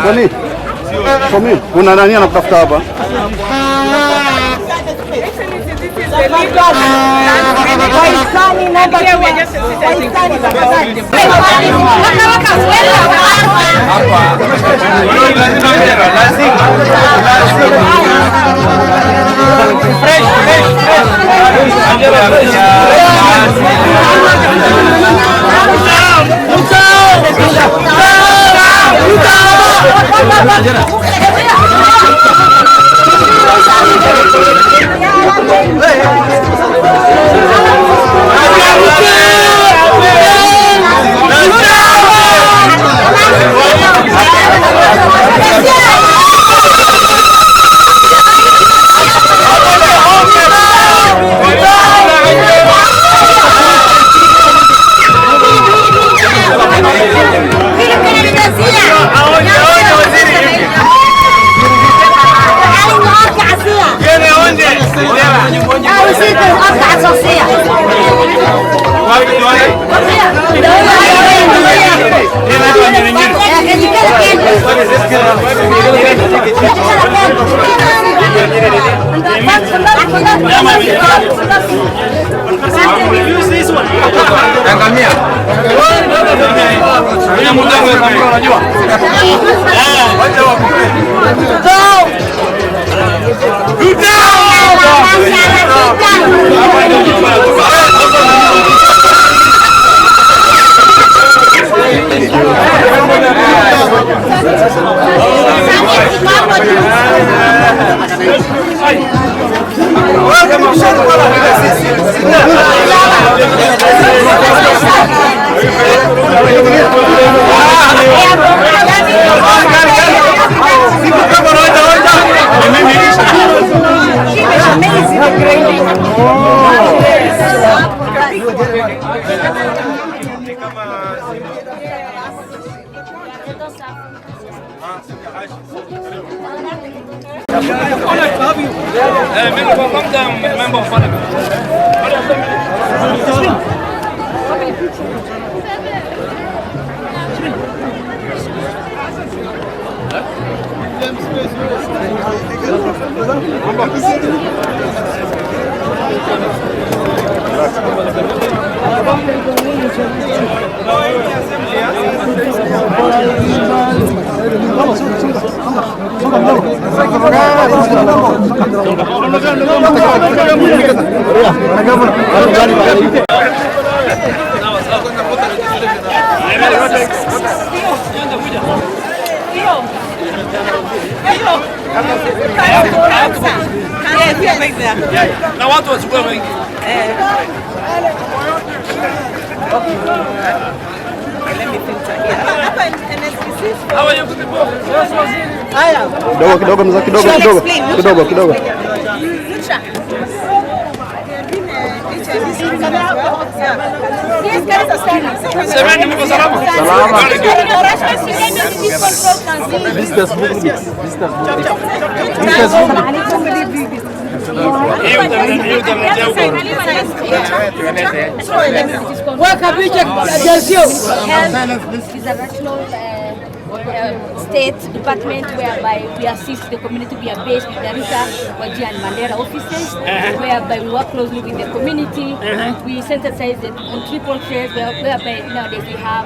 Kwani? Komi, kuna nani anakutafuta hapa? Na watu wachukue wengi. Kidogo mzee, kidogo. Semeni mko salama? State department whereby we assist the community. We are based in Garissa, Wajir and Mandera offices, whereby we work closely with the community. We sensitize it on triple threats, whereby nowadays we have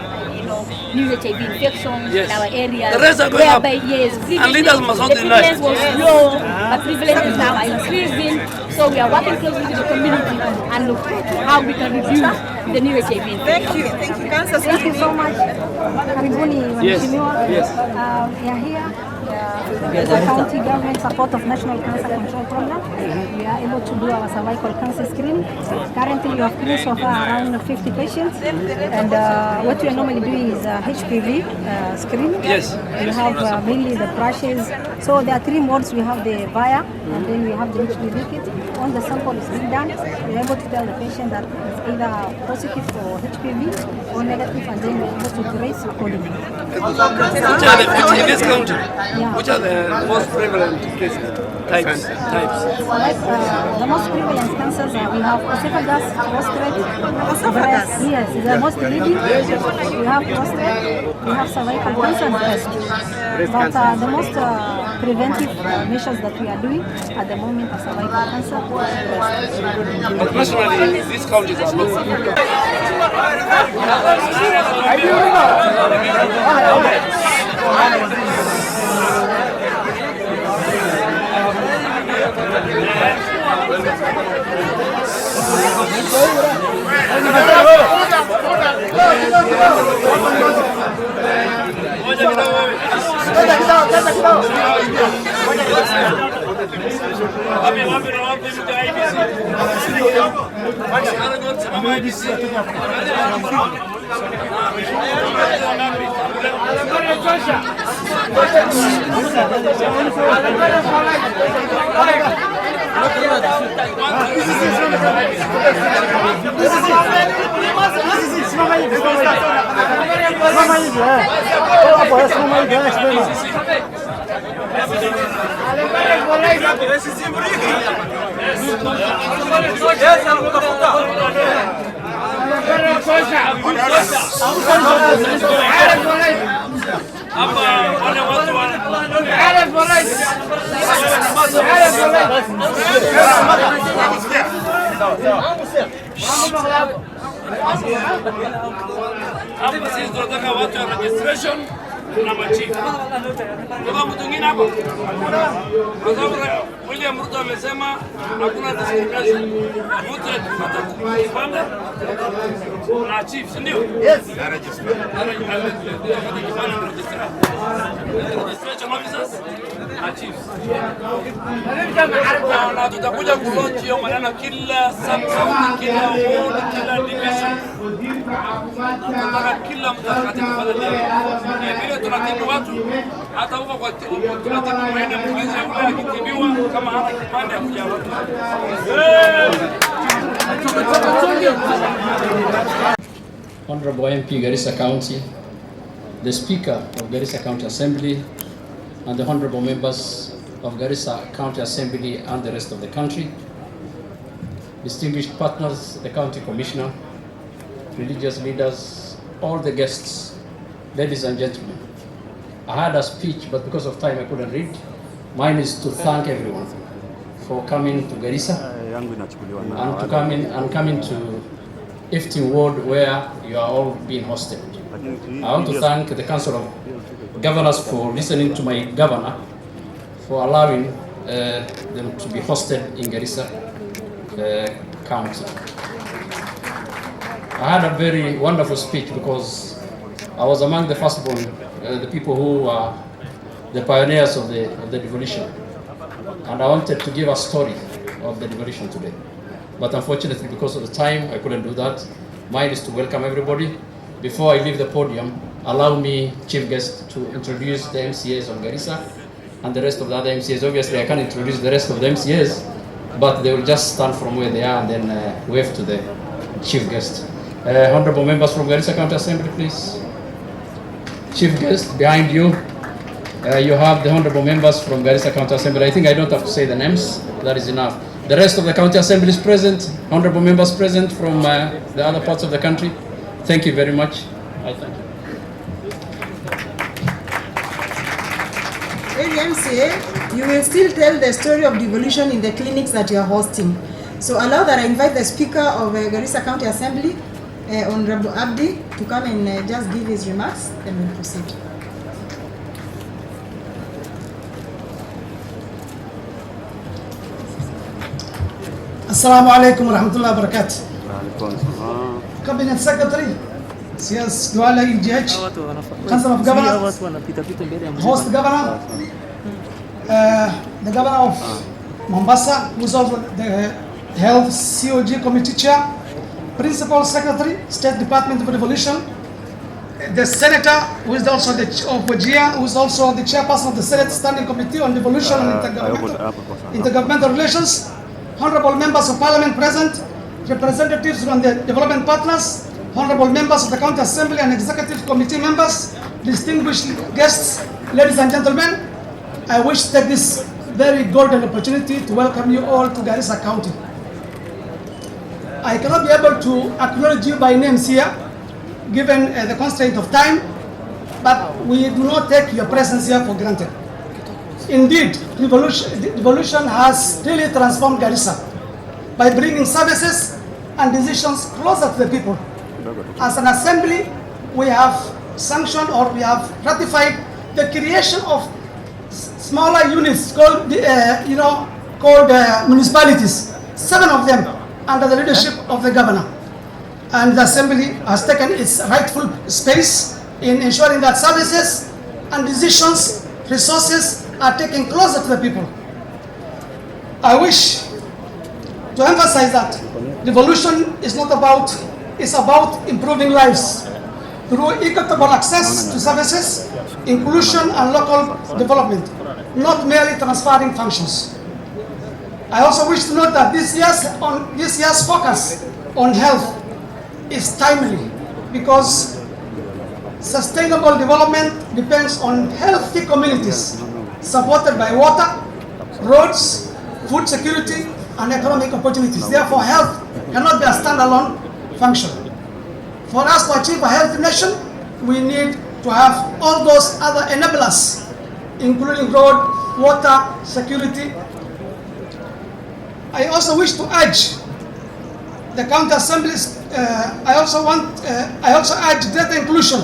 new HIV infections in our area. The rest are going up. Yes, And leaders must not the deny. prevalence was low, but prevalence is now increasing. So we are working closely with the community and look how we can reduce the new HIV infection. Thank you. Thank you so much. Karibuni Yes. waheshimiwa. Yes. We are here. the county government support of National Cancer Control Program, we are able to do our cervical cancer screening. Currently, we have screened so far around 50 patients, and what we are normally doing is HPV screening. Yes. We have mainly the brushes. So there are 3 modes. We have the VIA, and then we have the HPV kit. Once the sample is being done, we are able to tell the patient that it's either positive for HPV or negative, and then we are able to trace accordingly. Which are in this country? Which are the most prevalent cases? Types. Like the most prevalent cancers we have esophagus, prostate, breast. Yes, the most leading. We have prostate, we have cervical cancer and breast. But the most preventive measures that we are doing at the moment are cervical cancer and breast. But nationally, these countries are low. Hapa sisi tunataka watu wa registration na machifu. Kuna mtu mwingine hapo? Kwa sababu William Ruto amesema hakuna discrimination. Mtu akipata kipande na chief, si ndio? Yes. Registration officers na chiefs. Na tutakuja kulaunch hiyo maneno kila sub-county, kila ward, kila division. Nataka kila mtu katika familia. Vile tunatibu watu hata huko kwa tunatibu maeneo mkulizi yule akitibiwa kama hana kipande ya kuja watu. Honorable MP Garissa County, the Speaker of Garissa County Assembly, and the honorable members of Garissa County Assembly and the rest of the country, distinguished partners, the County Commissioner, religious leaders, all the guests, ladies and gentlemen. I had a speech, but because of time I couldn't read. Mine is to thank everyone for coming to Garissa and coming to Iftin Ward where you are all being hosted. I want to thank the Council of Governors for listening to my governor for allowing them to be hosted in Garissa County. I had a very wonderful speech because I was among the firstborn, the people who were the pioneers of the devolution. And I wanted to give a story of the devolution today. But unfortunately, because of the time, I couldn't do that. Mine is to welcome everybody. Before I leave the podium, allow me, Chief Guest, to introduce the MCAs of Garissa and the rest of the other MCAs. Obviously, I can't introduce the rest of the MCAs, but they will just stand from where they are and then wave to the Chief Guest. Honorable members from Garissa County Assembly, please. Chief Guest, behind you, you have the honorable members from Garissa County Assembly. I think I don't have to say the names, that is enough. The rest of the county assembly is present, honorable members present from the other parts of the country. Thank you very much. I thank you. MCA, you will still tell the story of devolution in the clinics that you are hosting. So allow that I invite the Speaker of Garissa County Assembly, Honorable Abdi, to come and just give his remarks, then we'll proceed. Assalamu alaikum wa rahmatullahi wa barakatuh. Cabinet Secretary, CS Duala EGH, Council of Governors, Host Governor, the governor of Mombasa, who is also the Health COG Committee Chair, Principal Secretary, State Department of Devolution, the Senator, who is also the of Wajir, who is also the Chairperson of the Senate Standing Committee on Devolution and Intergovernmental Relations, Honorable Members of Parliament present, representatives from the development partners, Honorable Members of the County Assembly and Executive Committee members, distinguished guests, ladies and gentlemen, I wish to take this very golden opportunity to welcome you all to Garissa County. I cannot be able to acknowledge you by names here, given the constraint of time, but we do not take your presence here for granted. Indeed, devolution has really transformed Garissa by bringing services and decisions closer to the people. As an assembly, we have sanctioned or we have ratified the creation of smaller units called, municipalities, 7 of them under the leadership of the governor. And the assembly has taken its rightful space in ensuring that services and decisions, resources are taken closer to the people. I wish to emphasize that devolution is not about, it's about improving lives through equitable access to services, inclusion and local development, not merely transferring functions. I also wish to note that this year's focus on health is timely because sustainable development depends on healthy communities supported by water, roads, food security, and economic opportunities. Therefore, health cannot be a standalone function. For us to achieve a healthy nation, we need to have all those other enablers, including road, water, security. I also wish to urge the county assemblies. I also urge greater inclusion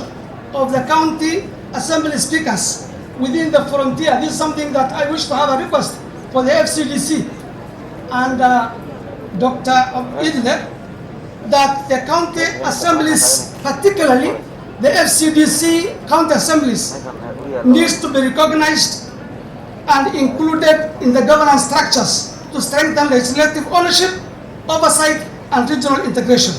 of the county assembly speakers within the frontier. This is something that I wish to have a request for the FCDC and Dr. Isiye, that the county assemblies, particularly the FCDC county assemblies, needs to be recognized and included in the governance structures to strengthen legislative ownership, oversight, and regional integration.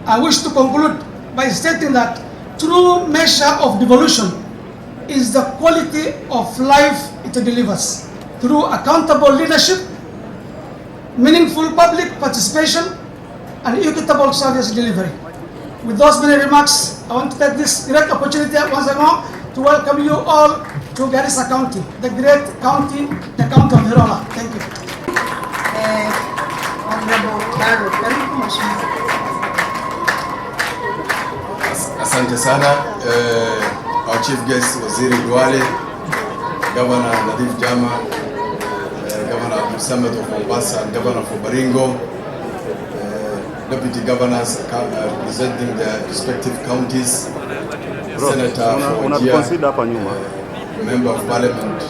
I wish to conclude by stating that true measure of devolution is the quality of life it delivers through accountable leadership, meaningful public participation, and equitable service delivery. With those many remarks, I want to take this great opportunity once more to welcome you all to Garissa County, the great county, the county of Hirola. Thank you. Asante sana. Our chief guest, Waziri Duale, Governor Nadif Jama, Governor Abdul Samad of Mombasa, and Governor of Baringo, Deputy Governors representing the respective counties, Senator Wajir, Member of Parliament,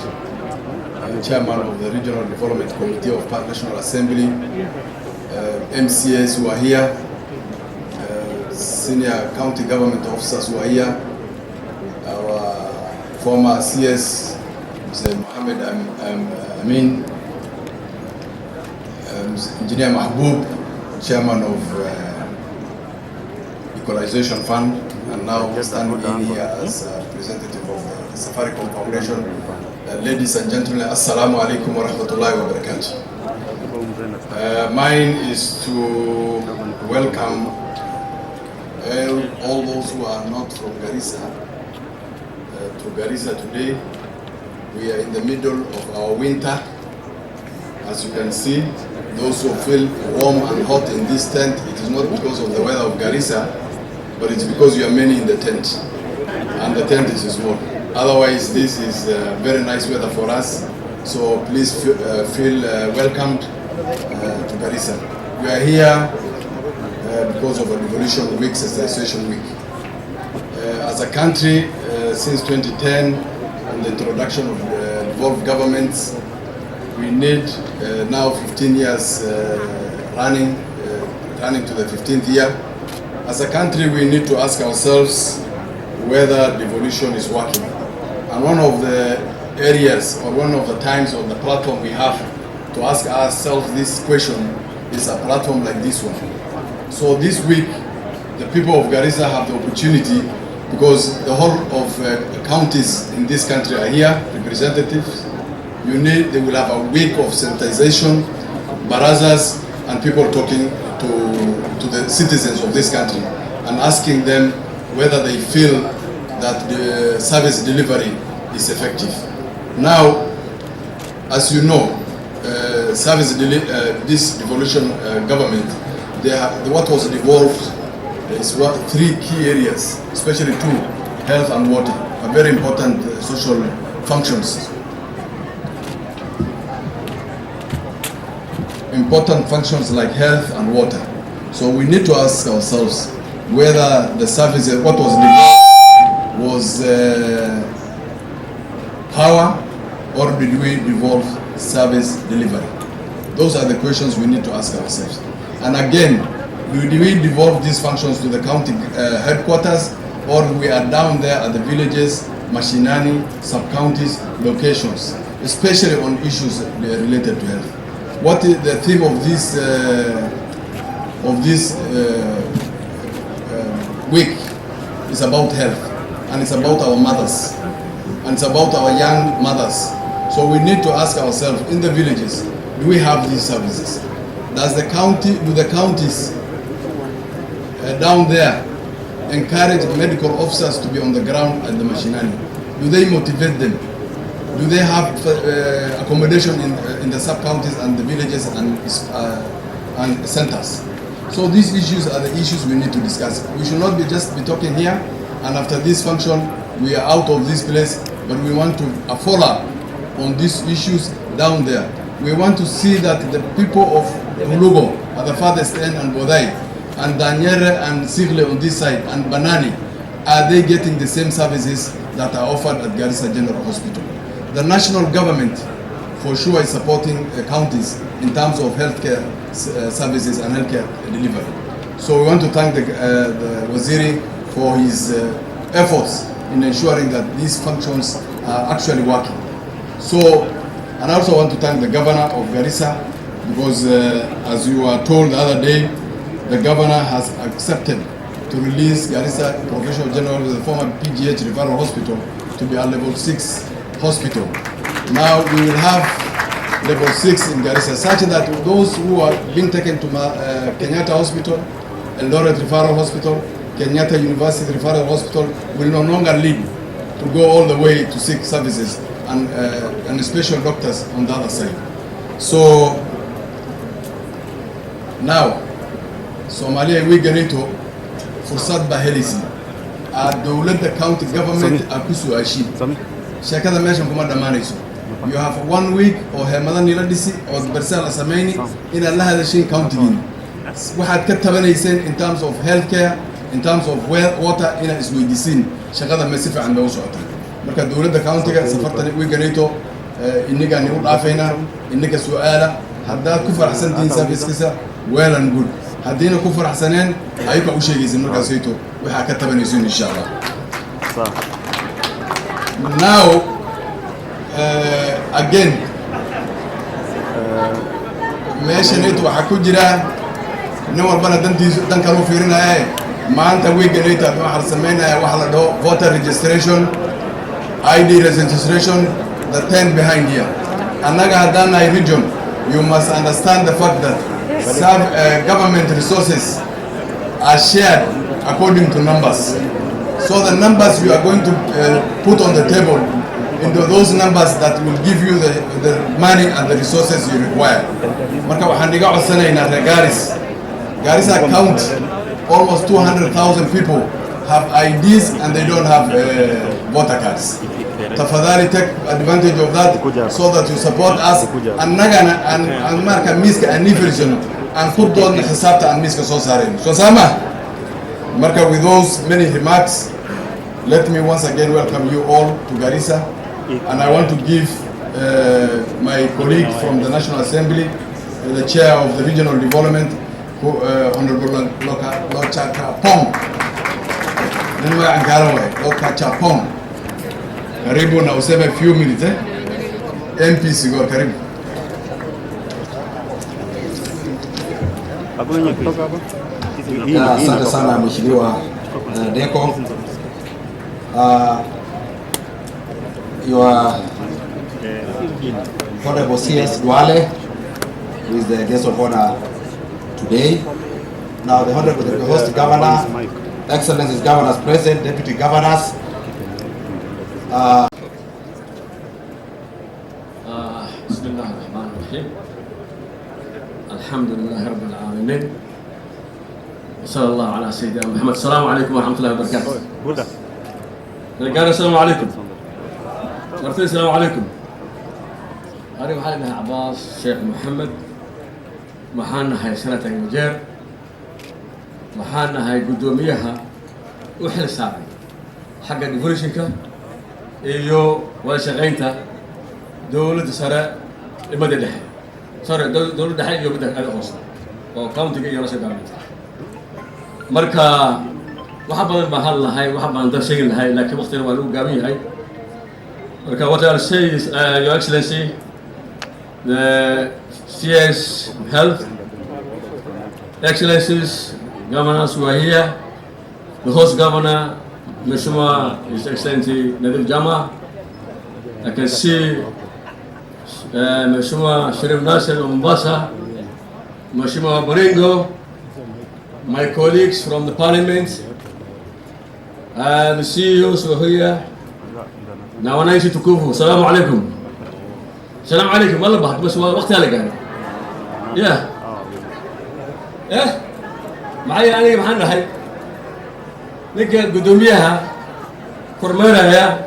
Chairman of the Regional Development Committee of National Assembly, MCAs who are here, senior county government officers who are here, our former CS, Mr. Mohammed Amin, Engineer Mahbub, Chairman of Equalization Fund, and now standing in here as representative of the Safaricom Foundation. Ladies and gentlemen, Assalamu alaikum wa rahmatullahi wa barakatuh. Mine is to welcome all those who are not from Garissa to Garissa today. We are in the middle of our winter. As you can see, those who feel warm and hot in this tent, it is not because of the weather of Garissa, but it's because you are many in the tent, and the tent is small. Otherwise, this is very nice weather for us, so please feel welcomed to Garissa. We are here because of a Devolution Week, Sensitization Week. As a country, since 2010, and the introduction of devolved governments, we need now 15 years running to the 15th year. As a country, we need to ask ourselves whether devolution is working. And one of the areas or one of the times on the platform we have to ask ourselves this question is a platform like this one. So this week, the people of Garissa have the opportunity, because the whole of counties in this country are here, representatives. They will have a week of sensitization, barazas, and people talking to the citizens of this country and asking them whether they feel that the service delivery is effective. Now, as you know, this devolution government, what was devolved is three key areas, especially two, health and water, are very important social functions. Important functions like health and water. So we need to ask ourselves whether the service, what was devolved was power, or did we devolve service delivery? Those are the questions we need to ask ourselves. And again, do we devolve these functions to the county headquarters, or we are down there at the villages, mashinani, sub-counties, locations, especially on issues related to health? What is the theme of this week? Is about health, and it's about our mothers, and it's about our young mothers. So we need to ask ourselves, in the villages, do we have these services? Do the counties down there encourage medical officers to be on the ground at the mashinani? Do they motivate them? Do they have accommodation in the sub-counties and the villages and centers? So these issues are the issues we need to discuss. We should not just be talking here, and after this function, we are out of this place, but we want to follow up on these issues down there. We want to see that the people of Hulugo at the farthest end, and Bodai, and Danyere and Sigle on this side, and Banani, are they getting the same services that are offered at Garissa General Hospital? The national government, for sure, is supporting counties in terms of healthcare services and healthcare delivery. So we want to thank the Waziri for his efforts in ensuring that these functions are actually working. So, and I also want to thank the governor of Garissa, because as you were told the other day, the governor has accepted to release Garissa Professional General, the former PGH Referral Hospital, to be a level 6 hospital. Now we will have level 6 in Garissa, such that those who are being taken to Kenyatta Hospital, Eldoret Referral Hospital, Kenyatta University Referral Hospital will no longer need to go all the way to seek services and special doctors on the other side. So now, Somalia we get to fursat bahelisi the county government akusu ashi. Shakada mesha kuma damanisu. You have 1 week or Hemadan Niladisi or Bersala Samaini in Allah the county. We had kept in terms of healthcare, in terms of water in is with the scene. Shakada Messifa and those water. Because the county Safartan we get to Iniga New Afena, Inika Suala, had that Kufar Hasan service well and good. Hadina Kufar Hasanen, Aika Ushi is in Nukasito. We have kept inshallah. Now, again, meeshanaytu waxa ku jira nin walbana dan kale u fiirinaya maanta weeganayta waxa sameynaya waxa la dhaho voter registration, ID registration, the 10 behind here. Annaga hadana region, you must understand the fact that some government resources are shared according to numbers. So the numbers you are going to put on the table into those numbers that will give you the money and the resources you require. Marka waxaan dhiga codsanaynaa Garissa County, almost 200,000 people have IDs and they don't have voter cards. Tafadhali take advantage of that so that you support us. And marka miska anniversary and put on hisabta and miska soo saareen. So sama marka, with those many remarks, let me once again welcome you all to Garissa, and I want to give my colleague from the National Assembly, the chair of the Regional Development, Honorable Locha Pong. Karibu na useme few minutes MP Sigor, karibu. Asante sana Mheshimiwa Deko. Your Honorable CS Duale, who is the guest of honor today. Now the Honorable the host Governor, Excellencies Governors present, Deputy Governors. Bismillahirrahmanirrahim. Alhamdulillah Rabbil Alamin. Sallallahu ala Sayyidina Muhammad. Assalamu alaikum wa rahmatullahi wa barakatuh. Assalamu alaikum. Assalamu alaikum. أنا محمد عباس شيخ محمد محانا هاي سنة المجير محانا هاي قدوميها وحل سابي حق ديفولوشنكا إيو ولا شغينتا دولة سراء إبدا دحي سراء دولة دحي يو بدأ هذا خاصة وكاونتي كي يرسل دولة مركا وحبا المحل هاي وحبا ندر شيء هاي لكن وقتنا ما له قامي هاي مركا what I say is Your Excellency, the CS Health, Excellencies, Governors who are here, the host Governor, Mheshimiwa His Excellency Nadir Jama. I can see Mheshimiwa Sharif Nasser of Mombasa, Mheshimiwa Boringo, my colleagues from the Parliament, and the CEOs who are here. Na wananchi tukufu, salamu alaikum. Salamu alaikum, wallah bahati basi wakati alagani. Yeah. معي أنا محنا هاي نيجي قدوميها كرمانها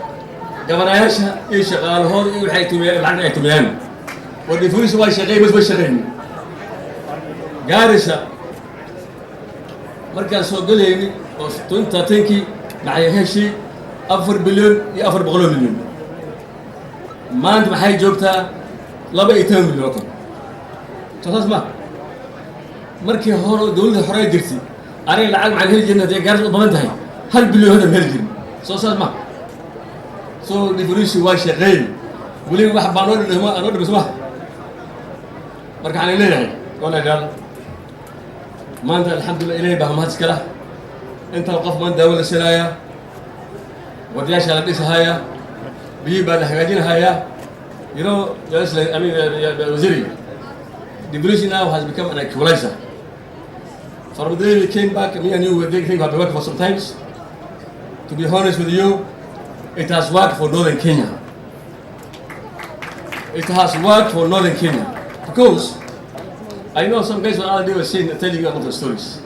جبنايشها إيش شغال هون إيه الحين تميان الحين تميان ودي فلوس واي شغال بس شغالين جارسة مركز سوق لي أنت تنكي معي هالشيء أفر بليون يأفر بغلو مليون ما أنت بحاجة جوبتها لا بيتهم مليون تسمع مركي هون دولة حرية درتي أنا العالم عن هالجنة دي جارس ضمنتها هل بليون هذا مهلجن تسمع سو ديفولوشن واي شغال ولي واحد بانون اللي هو أنا بسمع مركي على ليه ولا قال ما أنت الحمد لله إليه بهم هاتسكلا أنت وقف من دولة سلايا ودياش على بيس هايا بيبقى الحاجين هايا you know I mean وزيري devolution now has become an equalizer. From the day we came back, me and you were thinking about working for some times. To be honest with you, it has worked for Northern Kenya. It has worked for Northern Kenya because I know some guys what they were saying, telling you a lot of stories,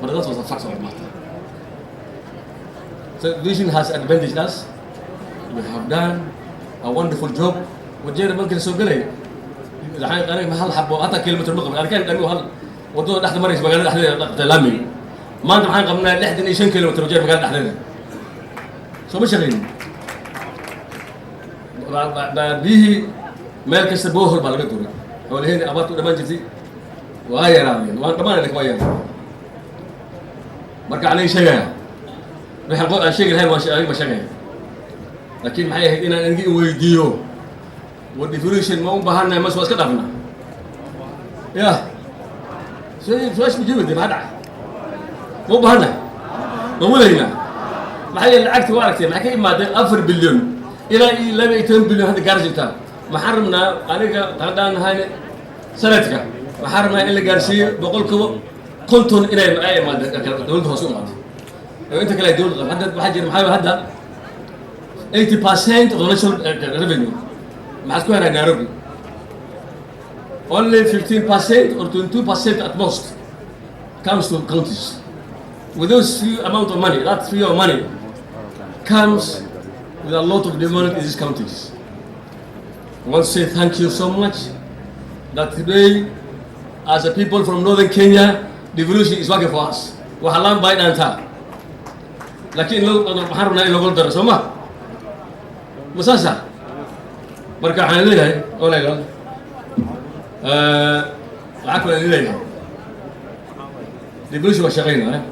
but that was the fact of the matter. So devolution has advantaged us. We have done a wonderful job. وجينا ممكن نسوق له. الحين أنا محل حبوا حتى كلمة المقبل أنا كان أمي وهل وضوء تحت مريض مقالة تحت لامي ما أنت محل قبلنا لحد نيشان كيلومتر وجينا مقالة تحتنا شو مش شغالين به ما كسبوه البلغتوري هو اللي هنا أبغى تقول ما جتي وغير عامين وأنا كمان لك وياه مركع عليه شيء بيحبوا الشيء هاي ما شغال لكن معي هنا نجي ويديو والديفولوشن ما هو بهرنا مسوى كذبنا يا شو ايش بيجيب دي بعد مو بهرنا مو لينا معي العكس واركتي معي ما 4 بليون الى 2 بليون هذا جارجتا ما حرمنا انا قدان هاي سنتك ما حرمنا الا جارسي بقول كنتم الى اي ما دول خصوم انت كلا دول حدد بحاجه محاوي هذا 80% of the national revenue Masquera in Nairobi. Only 15% or 22% at most comes to counties. With those few amount of money, that few of money comes with a lot of development in these counties. I want to say thank you so much that today, as a people from Northern Kenya, devolution is working for us. وحلام بايد أنت. لكن لو حرمنا إلى قول درس ما مساسة. مركا عن الليلة ولا يقول العقل الليلة devolution وشغينا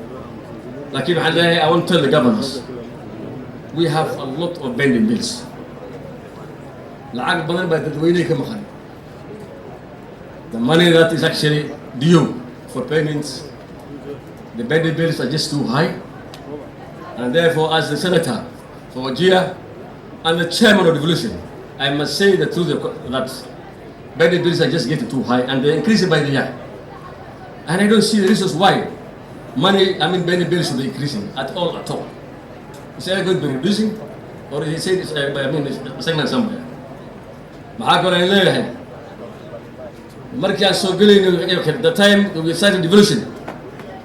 لكن عن الليلة I want to tell the governors we have a lot of pending bills lacag badan baa dadweynaha ka maqan. The money that is actually due for payments, the bending bills are just too high, and therefore, as the senator for Wajir and the chairman of Devolution, I must say the truth that bending bills are just getting too high, and they're increasing by the year. And I don't see the reasons why bending bills should be increasing at all. Is that going to be reducing, or is it segment somewhere? The time we started Devolution,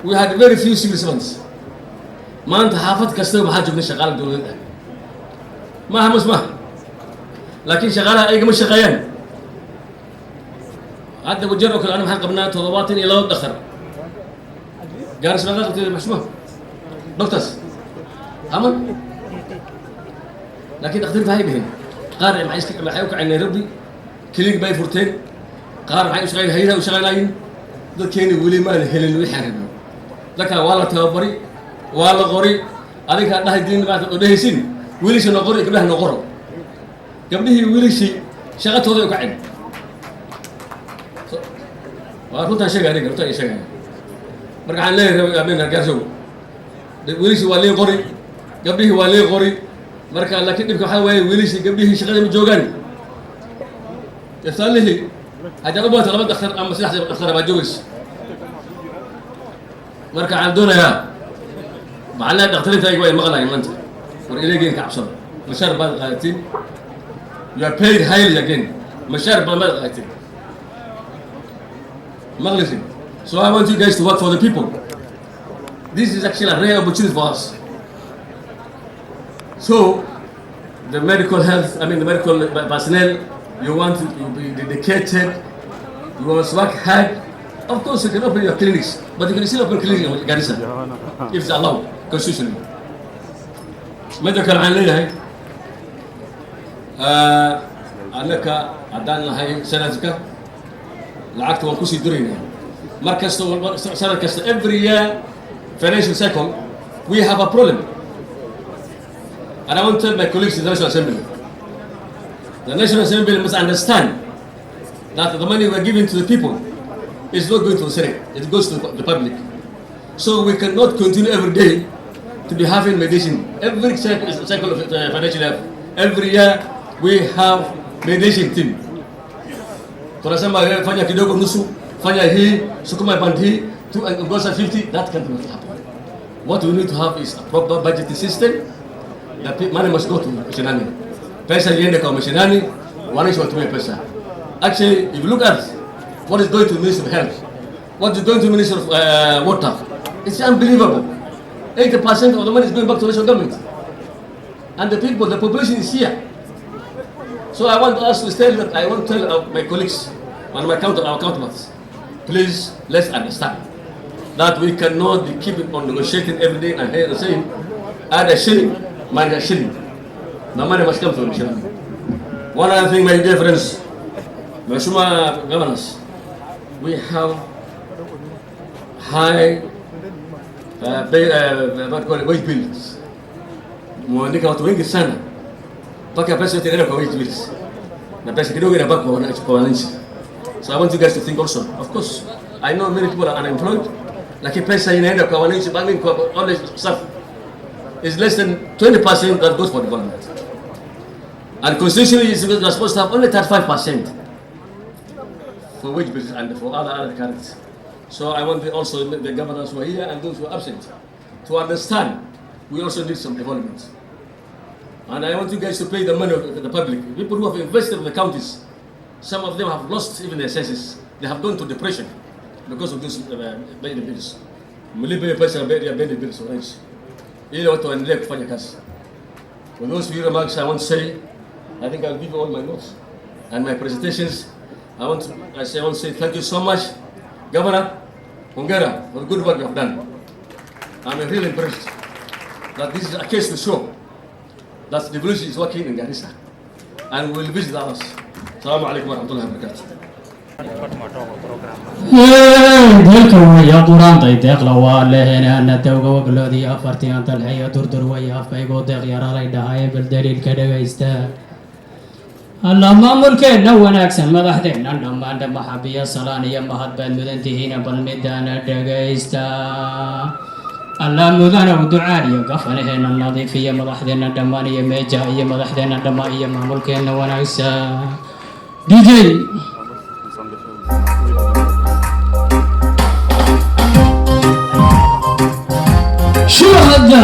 we had very few civil servants. maanta xaafad kasta waxaa joogna shaqaale dawladda maaha masmaha laakiin shaqaalaha ayaga ma shaqeeyaan hadda wajeer oo kale ana waxaan qabnaa 72 dhakhtar Garissa laga qabtay masmaha doctors aman laakiin dhakhtar faahay bixin qaar maxay u kacay Nairobi clinic bay furteen qaar maxay u shaqeeyaan hay'adaha u shaqeynayeen dadkeena weli ma helin wixii rabay dadka waa la tababari waa la qori adinka dhahay diin ma oo dhahaysin wiilisha noqor iyo gabdhaha noqor gabdhihii wiilishi shaqadooda u kacay waa runta sheegay runta ay sheegay marka aan leeyahay amina gaarso wiilishi waa lee qori gabdhihii waa lee qori marka laakiin dibka waxa weeye wiilishi gabdhihii shaqada ma joogaan yasalihi hada laba dhakhtar ama saddex dhakhtar baa joogays marka aan doonayaa macallin dhakhtarinta ay way maqlayeen maanta war ilayeen ka cabsada mashar baad qaatin you are paid highly again mashar baad qaatin maqlaysin so I want you guys to work for the people. This is actually a rare opportunity for us. So the medical health, the medical personnel, you want to be dedicated, you want to work hard. Of course, you can open your clinics, but you can still open clinics in Garissa, if it's allowed, constitutionally. Medical analysis, anaka adan lahay sanadka lacagta waan ku sii durayna markasta sanad kasta every year financial cycle we have a problem, and I want to tell my colleagues in the National Assembly, the National Assembly must understand that the money we are giving to the people is not going to the Senate, it goes to the public. So we cannot continue every day to be having mediation. Every cycle of financial health, every year we have mediation team. For example, fanya kidogo nusu, fanya hii, sukuma band hii, goes at 50, that cannot happen. What we need to have is a proper budgeting system. The money must go to mashinani. Pesa iende kwa mashinani, wananchi watumie pesa. Actually, if you look at what is going to the Ministry of Health, what is going to the Ministry of Water, it's unbelievable. 80% of the money is going back to the national government. And the people, the population is here. So I want us to tell that, I want to tell my colleagues and our counterparts, please, let's understand that we cannot be keeping on negotiating every day and here saying, add a shilling, minus a shilling. The money must come from the shilling. One other thing, my dear friends, Mheshimiwa governors, we have high wage bills. Mwandika watu wengi sana mpaka pesa yote inaenda kwa wage bills na pesa kidogo inabaki kwa wananchi. So I want you guys to think also. Of course, I know many people are unemployed, lakini pesa inaenda kwa wananchi, bali kwa all the stuff is less than 20% that goes for development. And constitutionally, you're supposed to have only 35% for wage bills and for other categories. So I want also the governors who are here and those who are absent to understand we also need some development. And I want you guys to pay the money of the public. People who have invested in the counties, some of them have lost even their senses. They have gone to depression because of those bending bills. Mlipe pesa bending bills for us. Ile watu waendelee kufanya kazi. For those few remarks I want to say, I think I'll give you all my notes and my presentations. I want to say thank you so much, Governor. Hongera for the good work you have done. I'm really impressed that this is a case to show that Devolution is working in Garissa and we will visit others. Assalamu alaikum wa rahmatullahi wa barakatuh. dalka waya quraanta deeqla waa leena ana tawga wagloodii afartii anta alxaya durdur way afkaygo deeq yaraalay dhahay bal daliil ka dhagaysta اللهم ملكنا وناكسن مدحدنا لما عند محبية صلانية مهد بين مدنتهين بالمدان الدقيستا اللهم مدانا ودعاني قفنهن النظيفية مدحدنا الدمانية ميجائية مدحدنا الدمائية ما ملكنا وناكسن دي جي شو هذا؟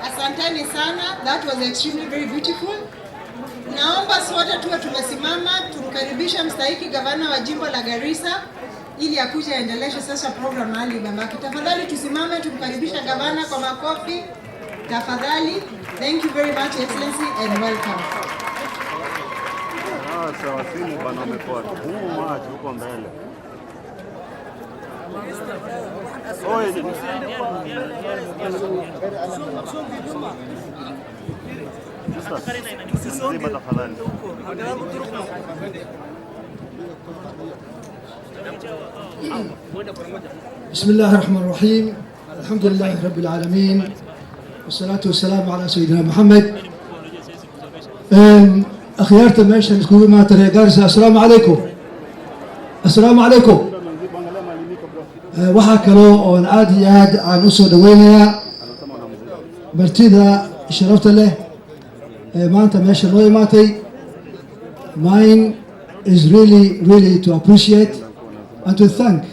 Asanteni sana. That was extremely very beautiful. Naomba sote tuwe tumesimama tumkaribisha mstahiki gavana wa jimbo la Garissa ili akuje aendeleshe sasa program mahali babaki. Tafadhali tusimame tumkaribisha gavana kwa makofi. Tafadhali. Thank you very much, Excellency, and welcome. Sawa, simu bana umepoa. Huko maji huko mbele. بسم الله الرحمن الرحيم. الحمد لله رب العالمين والصلاة والسلام على سيدنا محمد. أخيارة ماشي نسكوي ما ترى جالسة. السلام عليكم. السلام عليكم. waxaa kaloo oon aad iyo aad aan u soo dhaweynayaa martida sharafta leh ee maanta meesha noo imaatay. Mine is really to appreciate and to thank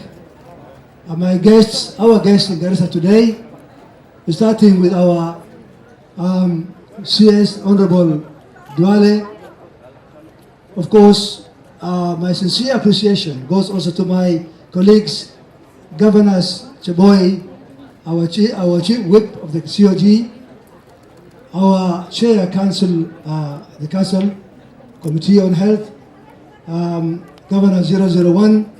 my guests, our guests in Garissa today, starting with our CS Honorable Duale. Of course, my sincere appreciation goes also to my colleagues, Governors Cheboy, our chief whip of the COG, our chair council, the council committee on health, Governor 001,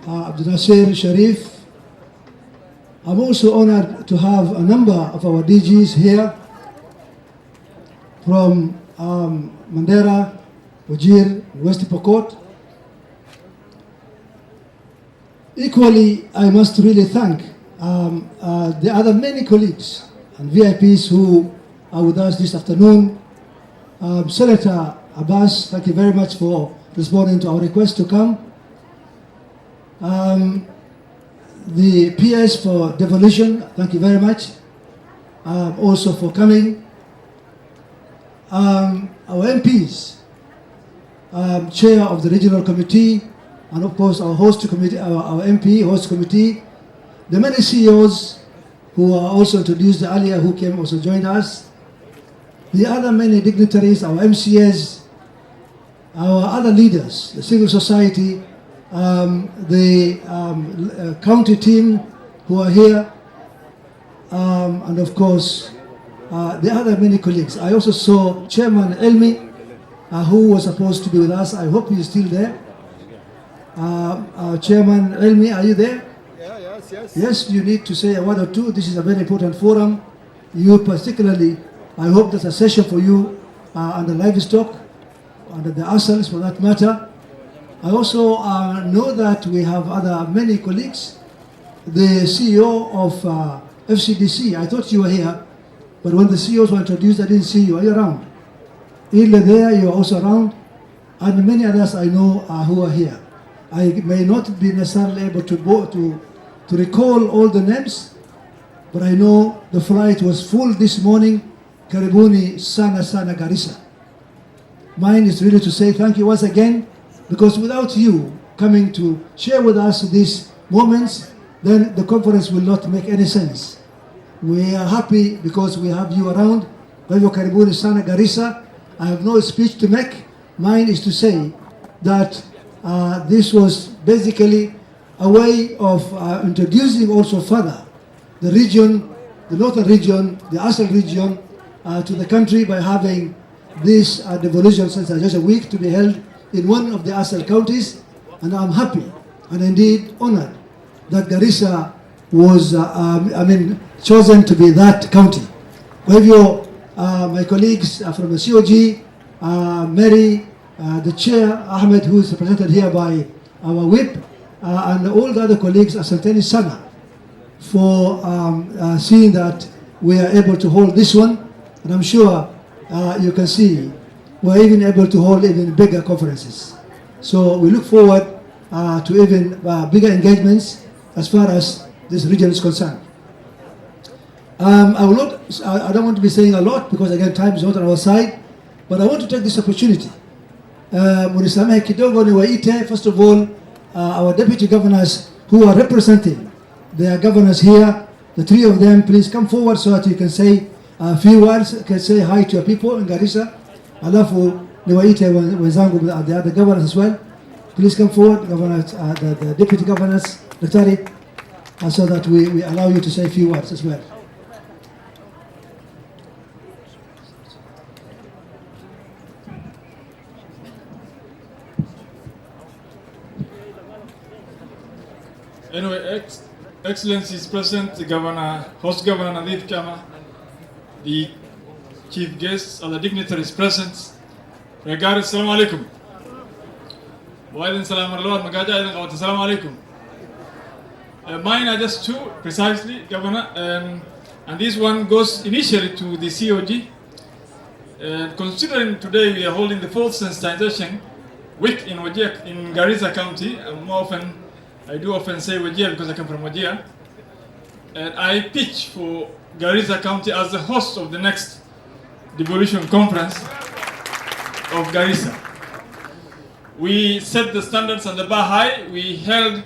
Abdul Nasir Sharif. I'm also honored to have a number of our DGs here from Mandera, Wajir, West Pokot. Equally, I must really thank the other many colleagues and VIPs who are with us this afternoon. Senator Abbas, thank you very much for responding to our request to come. The PS for Devolution, thank you very much also for coming. Our MPs, Chair of the Regional Committee, and of course our host committee, our MP host committee, the many CEOs who are also introduced earlier who came also joined us, the other many dignitaries, our MCAs, our other leaders, the civil society, the county team who are here, and of course the other many colleagues. I also saw Chairman Elmi, who was supposed to be with us. I hope he is still there. Chairman Elmi, are you there? Yes. Yes, you need to say a word or two. This is a very important forum. You particularly, I hope there's a session for you on the livestock, under the ASALs for that matter. I also know that we have other many colleagues. The CEO of FCDC, I thought you were here, but when the CEOs were introduced, I didn't see you. Are you around? Either there, you're also around, and many others I know who are here. I may not be necessarily able to recall all the names, but I know the flight was full this morning. Karibuni sana sana Garissa. Mine is really to say thank you once again, because without you coming to share with us these moments, then the conference will not make any sense. We are happy because we have you around. Kwa hivyo karibuni sana Garissa. I have no speech to make. Mine is to say that this was basically a way of introducing also further the region, the northern region, the ASAL region to the country by having this Devolution Sensitization Week to be held in one of the ASAL counties. And I'm happy and indeed honored that Garissa was chosen to be that county. Kwa hivyo my colleagues from the COG, Mary, the chair, Ahmed, who is represented here by our whip, and all the other colleagues, Asanteni Sana, for seeing that we are able to hold this one. And I'm sure you can see we're even able to hold even bigger conferences. So we look forward to even bigger engagements as far as this region is concerned. I don't want to be saying a lot because again time is not on our side, but I want to take this opportunity. Munisamehe kidogo niwaite first of all our deputy governors who are representing their governors here. The three of them, please come forward so that you can say a few words, can say hi to your people in Garissa. Alafu niwaite wenzangu, the other governors as well. Please come forward, governors, the deputy governors, Daktari, so that we allow you to say a few words as well. Anyway, Excellencies present, the Governor, Host Governor Nadif Kama, the chief guests, other dignitaries present. Regarding Assalamu alaikum. Wa'alaikum salam alaikum. Magaja idan qawat Assalamu alaikum. Mine are just two, precisely, Governor, and this one goes initially to the COG. Considering today we are holding the fourth sensitization week in Wajir, in Garissa County, I do often say Wajir because I come from Wajir, and I pitch for Garissa County as the host of the next Devolution Conference of Garissa. We set the standards and the bar high. We held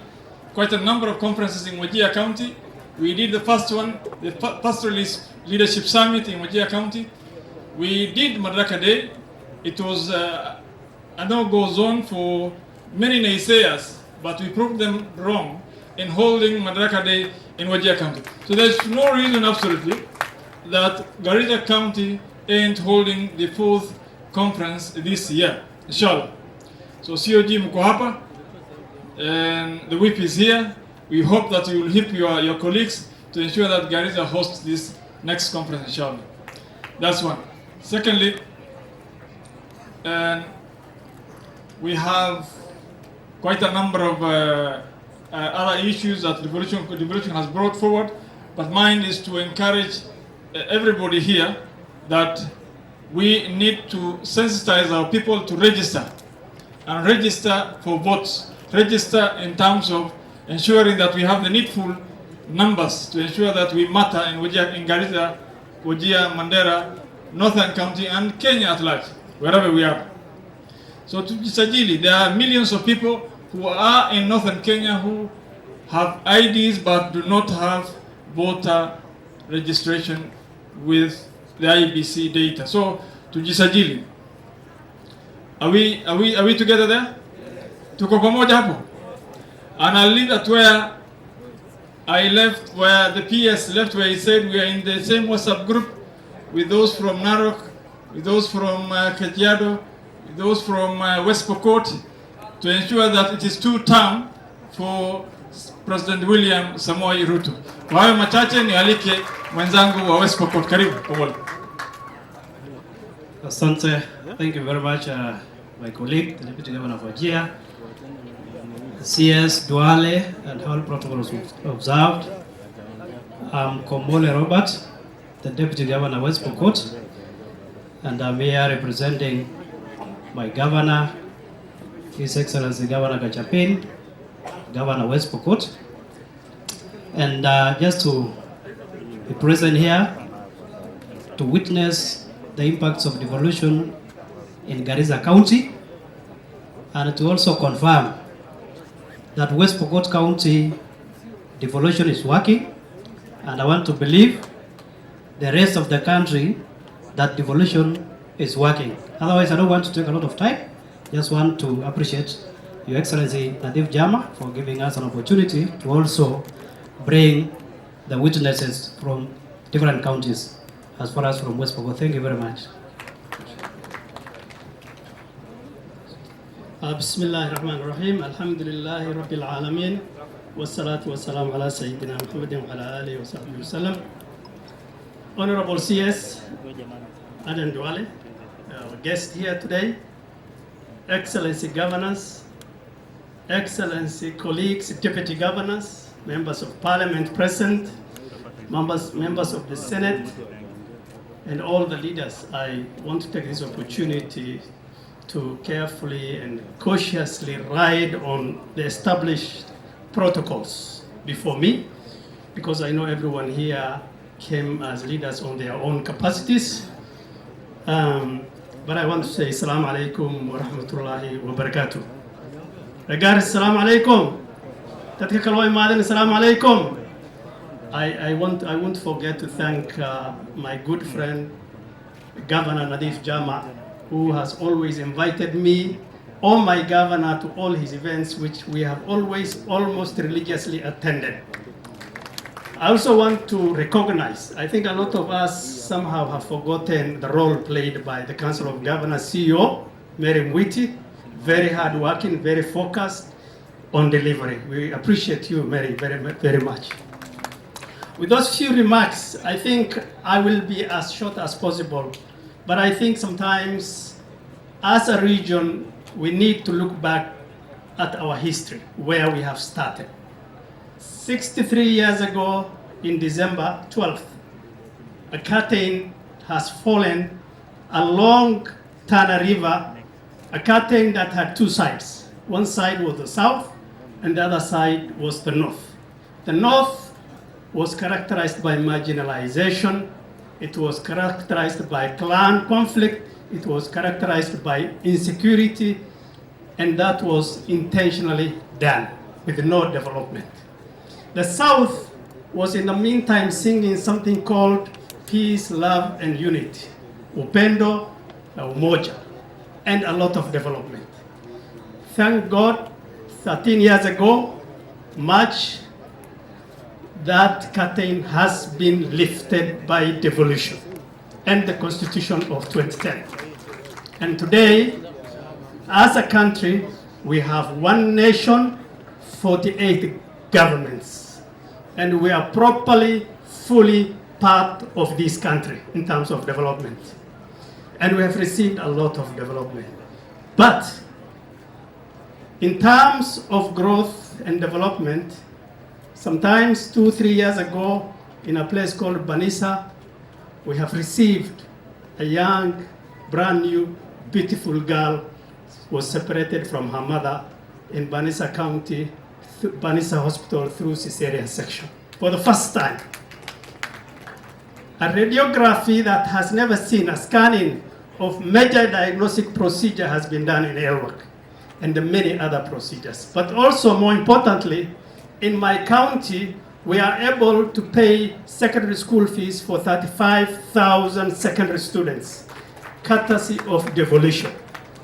quite a number of conferences in Wajir County. We did the first one, the Pastoralist Leadership Summit in Wajir County. We did Madaraka Day. It was I know goes on for many naysayers, but we proved them wrong in holding Madaraka Day in Wajir County. So there's no reason absolutely that Garissa County ain't holding the 4th conference this year, inshallah. So COG mko hapa, and the whip is here. We hope that you will help your colleagues to ensure that Garissa hosts this next conference, inshallah. That's one. Secondly, we have quite a number of other issues that Devolution has brought forward, but mine is to encourage everybody here that we need to sensitize our people to register, and register for votes. Register in terms of ensuring that we have the needful numbers to ensure that we matter in Garissa, Wajir, Mandera, Northern County, and Kenya at large, wherever we are. So to Sajili, there are millions of people who are in Northern Kenya who have IDs but do not have voter registration with the IBC data. So to Sajili, are we together there? Tuko pamoja hapo? And I'll leave that where I left, where the PS left, where he said we are in the same WhatsApp group with those from Narok, with those from Kajiado, with those from West Pokot, to ensure that it is 2-term for President William Samoei Ruto. Kwa hayo machache ni alike mwenzangu wa West Pokot. Karibu pamoja. Asante. Thank you very much, my colleague, the Deputy Governor of Wajir, CS Duale, and all protocols observed. I'm Komole Robert, the Deputy Governor of West Pokot, and I'm here representing my governor, His Excellency Governor Gachapin, Governor West Pokot, and just to be present here to witness the impacts of devolution in Garissa County, and to also confirm that West Pokot County devolution is working, and I want to believe the rest of the country that devolution is working. Otherwise, I don't want to take a lot of time. Just want to appreciate Your Excellency Nadif Jama for giving us an opportunity to also bring the witnesses from different counties as far as from West Pokot. Thank you very much. Bismillahirrahmanirrahim. Alhamdulillahi Rabbil Alameen. Wassalatu wassalamu ala Sayyidina Muhammadin wa ala alihi wa sahbihi wa sallam. Honorable CS Aden Duale, our guest here today, Excellency Governors, Excellency colleagues, Deputy Governors, Members of Parliament present, members of the Senate, and all the leaders. I want to take this opportunity to carefully and cautiously ride on the established protocols before me, because I know everyone here came as leaders on their own capacities. But I want to say Assalamu alaikum wa rahmatullahi wa barakatuh. Regards Assalamu alaikum. Tatka kaloi madan Assalamu alaikum. I won't forget to thank my good friend Governor Nadif Jama, who has always invited me or my governor to all his events, which we have always almost religiously attended. I also want to recognize, I think a lot of us somehow have forgotten the role played by the Council of Governors CEO, Mary Mwiti, very hardworking, very focused on delivery. We appreciate you, Mary, very, very much. With those few remarks, I think I will be as short as possible, but I think sometimes as a region, we need to look back at our history, where we have started. 63 years ago, in December 12th, a curtain has fallen along Tana River, a curtain that had two sides. One side was the south, and the other side was the north. The north was characterized by marginalization, it was characterized by clan conflict, it was characterized by insecurity, and that was intentionally done with no development. The South was in the meantime singing something called peace, love, and unity, upendo na umoja, and a lot of development. thank God, 13 years ago, March, that curtain has been lifted by devolution and the Constitution of 2010. And today, as a country, we have one nation, 48 governments, and we are properly, fully part of this country in terms of development. And we have received a lot of development. But in terms of growth and development, sometimes 2-3 years ago, in a place called Banissa, we have received a young, brand new, beautiful girl who was separated from her mother in Garissa County, Garissa Hospital through cesarean section. For the first time, a radiography that has never seen a scanning of major diagnostic procedure has been done in Elwak and the many other procedures. But also, more importantly, in my county, we are able to pay secondary school fees for 35,000 secondary students, courtesy of devolution,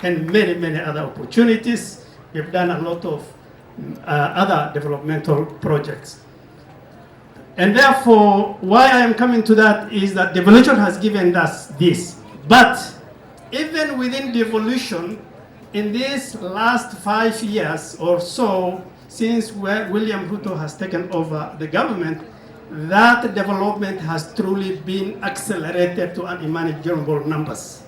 and many, many other opportunities. We've done a lot of other developmental projects. And therefore, why I am coming to that is that devolution has given us this. But even within devolution, in these last 5 years or so, since William Ruto has taken over the government, that development has truly been accelerated to unimaginable numbers.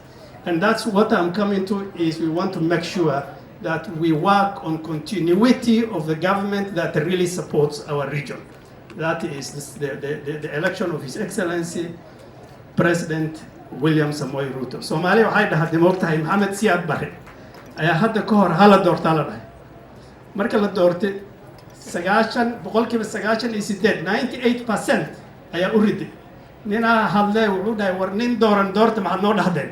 And that's what I'm coming to, is we want to make sure that we work on continuity of the government that really supports our region. That is the election of His Excellency, President William Samoei Ruto. Somalia waxay dhahay moogtahay Maxamed Siyaad Barre ayaa hadda ka hor hala doortaa la dhahay. Marka la doortay 98% ayaa u riday. Nina hadlay wuxuu dhahay war nin dooran doorta maxaad noo dhahdeen.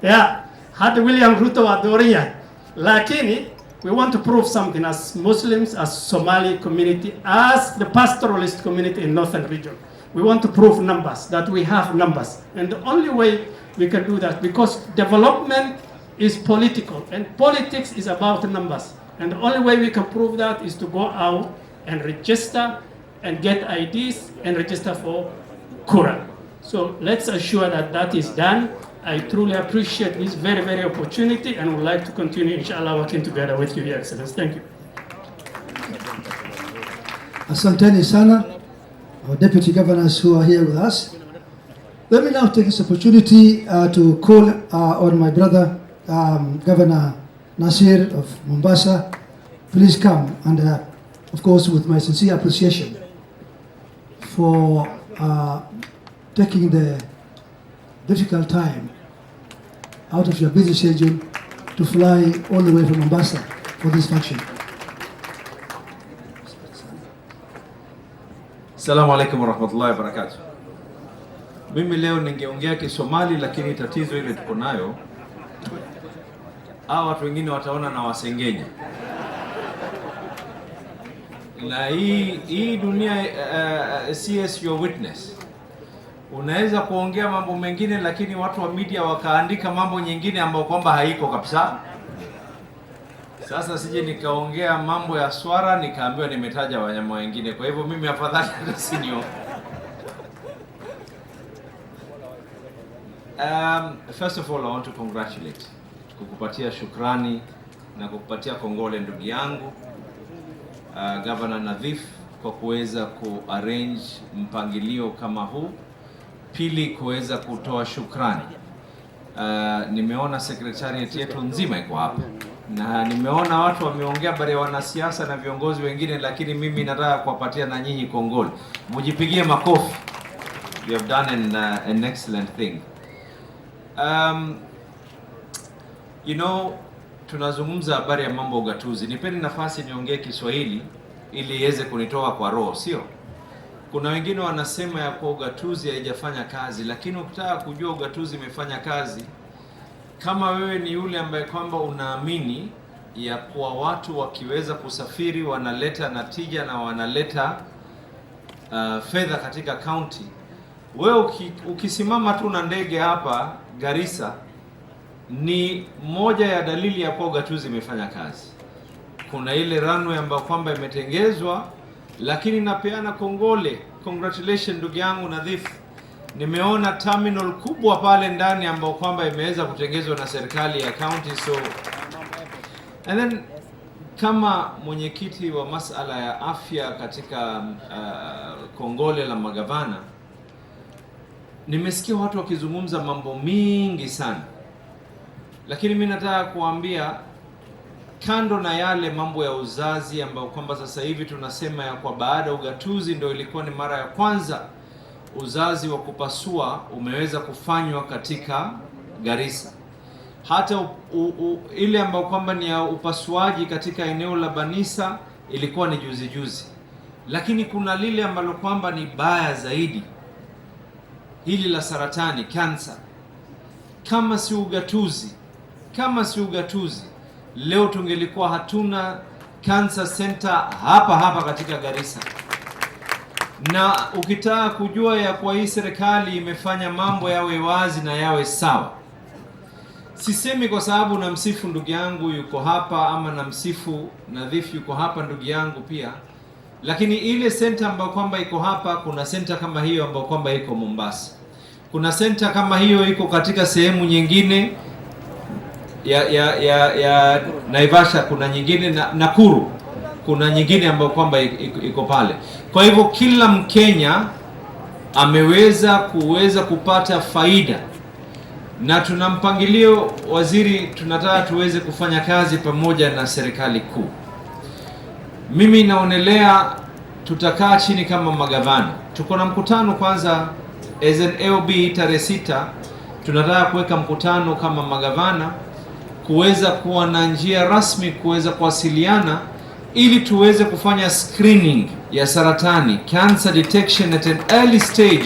Yeah, hadda William Ruto waa dooran yahay. Lakini we want to prove something as Muslims, as Somali community, as the pastoralist community in Northern region. We want to prove numbers, that we have numbers. And the only way we can do that, because development is political, and politics is about numbers. And the only way we can prove that is to go out and register and get IDs and register for Quran. So let's assure that that is done. I truly appreciate this very, very opportunity and would like to continue, inshallah, working together with you, Your Excellency. Thank you. Asanteni sana, our deputy governors who are here with us. Let me now take this opportunity to call on my brother, Governor Nasir of Mombasa. Please come, and of course with my sincere appreciation for taking the difficult time out of your busy schedule to fly all the way from Mombasa for this function. Assalamu alaikum warahmatullahi wabarakatuh. Mimi leo ningeongea Kisomali, lakini tatizo ile tuko nayo, hao watu wengine wataona na wasengenya. Na hii dunia CS your witness. Unaweza kuongea mambo mengine, lakini watu wa media wakaandika mambo nyingine ambayo kwamba haiko kabisa. Sasa sije nikaongea mambo ya swara nikaambiwa nimetaja wanyama wengine. Kwa hivyo mimi afadhali sinio. First of all, I want to congratulate, kukupatia shukrani na kukupatia kongole ndugu yangu Governor Nadhif kwa kuweza kuarrange mpangilio kama huu. Pili, kuweza kutoa shukrani. Nimeona secretariat yetu nzima iko hapa, na nimeona watu wameongea habari ya wanasiasa na viongozi wengine, lakini mimi nataka kuwapatia na nyinyi kongole. Mujipigie makofi. You have done an excellent thing. You know, tunazungumza habari ya mambo ugatuzi. Nipeni nafasi niongee Kiswahili ili iweze kunitoa kwa roho, sio? Kuna wengine wanasema ya kwa ugatuzi haijafanya kazi, lakini ukitaka kujua ugatuzi imefanya kazi, kama wewe ni yule ambaye kwamba unaamini ya kuwa watu wakiweza kusafiri wanaleta natija na wanaleta fedha katika county, wewe ukisimama tu na ndege hapa Garissa, ni moja ya dalili ya kwa ugatuzi imefanya kazi. kuna ile runway ambayo kwamba imetengezwa, lakini napeana kongole, congratulations ndugu yangu Nadhif. Nimeona terminal kubwa pale ndani ambayo kwamba imeweza kutengezwa na serikali ya county. So and then kama mwenyekiti wa masala ya afya katika kongole la magavana, nimesikia watu wakizungumza mambo mingi sana, lakini mimi nataka kuambia kando na yale mambo ya uzazi ambayo kwamba sasa hivi tunasema ya kwa baada ya ugatuzi ndio ilikuwa ni mara ya kwanza uzazi wa kupasua umeweza kufanywa katika Garissa. Hata ile ambayo kwamba ni ya upasuaji katika eneo la Banisa ilikuwa ni juzi juzi, lakini kuna lile ambalo kwamba ni baya zaidi, hili la saratani, cancer. Kama si ugatuzi, leo tungelikuwa hatuna cancer center hapa katika Garissa. Na ukitaka kujua ya kwa hii serikali imefanya mambo yawe wazi na yawe sawa, sisemi kwa sababu namsifu ndugu yangu yuko hapa ama namsifu Nadhif yuko hapa ndugu yangu pia, lakini ile center ambayo kwamba iko hapa, kuna center kama hiyo ambayo kwamba iko Mombasa, kuna center kama hiyo iko katika sehemu nyingine ya Naivasha, kuna nyingine na Nakuru, kuna nyingine ambayo kwamba iko pale. Kwa hivyo kila Mkenya ameweza kupata faida, na tuna mpangilio waziri, tunataka tuweze kufanya kazi pamoja na serikali kuu. Mimi naonelea tutakaa chini kama magavana, tuko na mkutano kwanza as an AOB tarehe 6, tunataka kuweka mkutano kama magavana kuweza kuwa na njia rasmi kuweza kuwasiliana ili tuweze kufanya screening ya saratani, cancer detection at an early stage,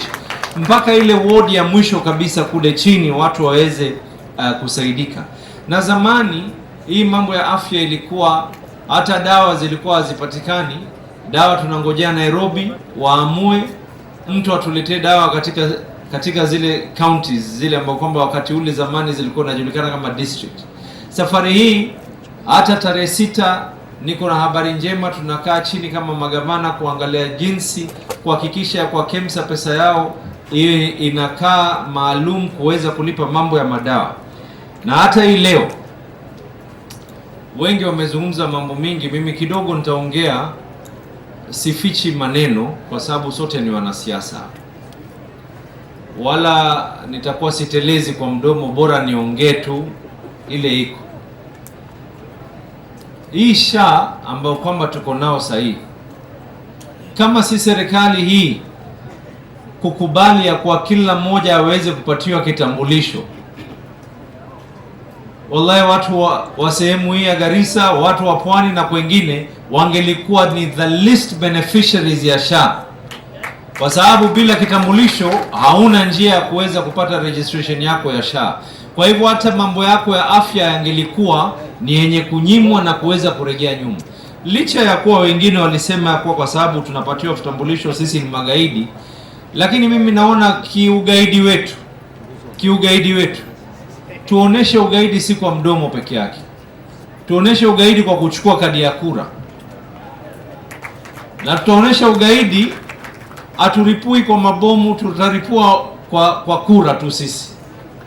mpaka ile ward ya mwisho kabisa kule chini watu waweze kusaidika. Na zamani hii mambo ya afya ilikuwa hata dawa zilikuwa hazipatikani. Dawa tunangojea Nairobi waamue mtu atuletee dawa katika zile counties zile ambapo kwamba wakati ule zamani zilikuwa zinajulikana kama district. Safari hii hata tarehe 6 niko na habari njema, tunakaa chini kama magavana kuangalia jinsi kuhakikisha kwa KEMSA pesa yao inakaa maalum kuweza kulipa mambo ya madawa. Na hata hii leo wengi wamezungumza mambo mingi, mimi kidogo nitaongea, sifichi maneno kwa sababu sote ni wanasiasa, wala nitakuwa sitelezi kwa mdomo, bora niongee tu ile iko. Hii SHA ambayo kwamba tuko nao sahihi, kama si serikali hii kukubali ya kwa kila mmoja aweze kupatiwa kitambulisho, wallahi watu wa sehemu hii ya Garissa, watu wa pwani na kwengine wangelikuwa ni the least beneficiaries ya SHA, kwa sababu bila kitambulisho hauna njia ya kuweza kupata registration yako ya SHA. Kwa hivyo hata mambo yako ya afya yangelikuwa ni yenye kunyimwa na kuweza kurejea nyuma. Licha ya kuwa wengine walisema ya kuwa kwa sababu tunapatiwa vitambulisho sisi ni magaidi, lakini mimi naona kiugaidi wetu tuoneshe ugaidi si kwa mdomo peke yake, tuoneshe ugaidi kwa kuchukua kadi ya kura, na tutaonesha ugaidi aturipui kwa mabomu, tutaripua kwa kura tu sisi.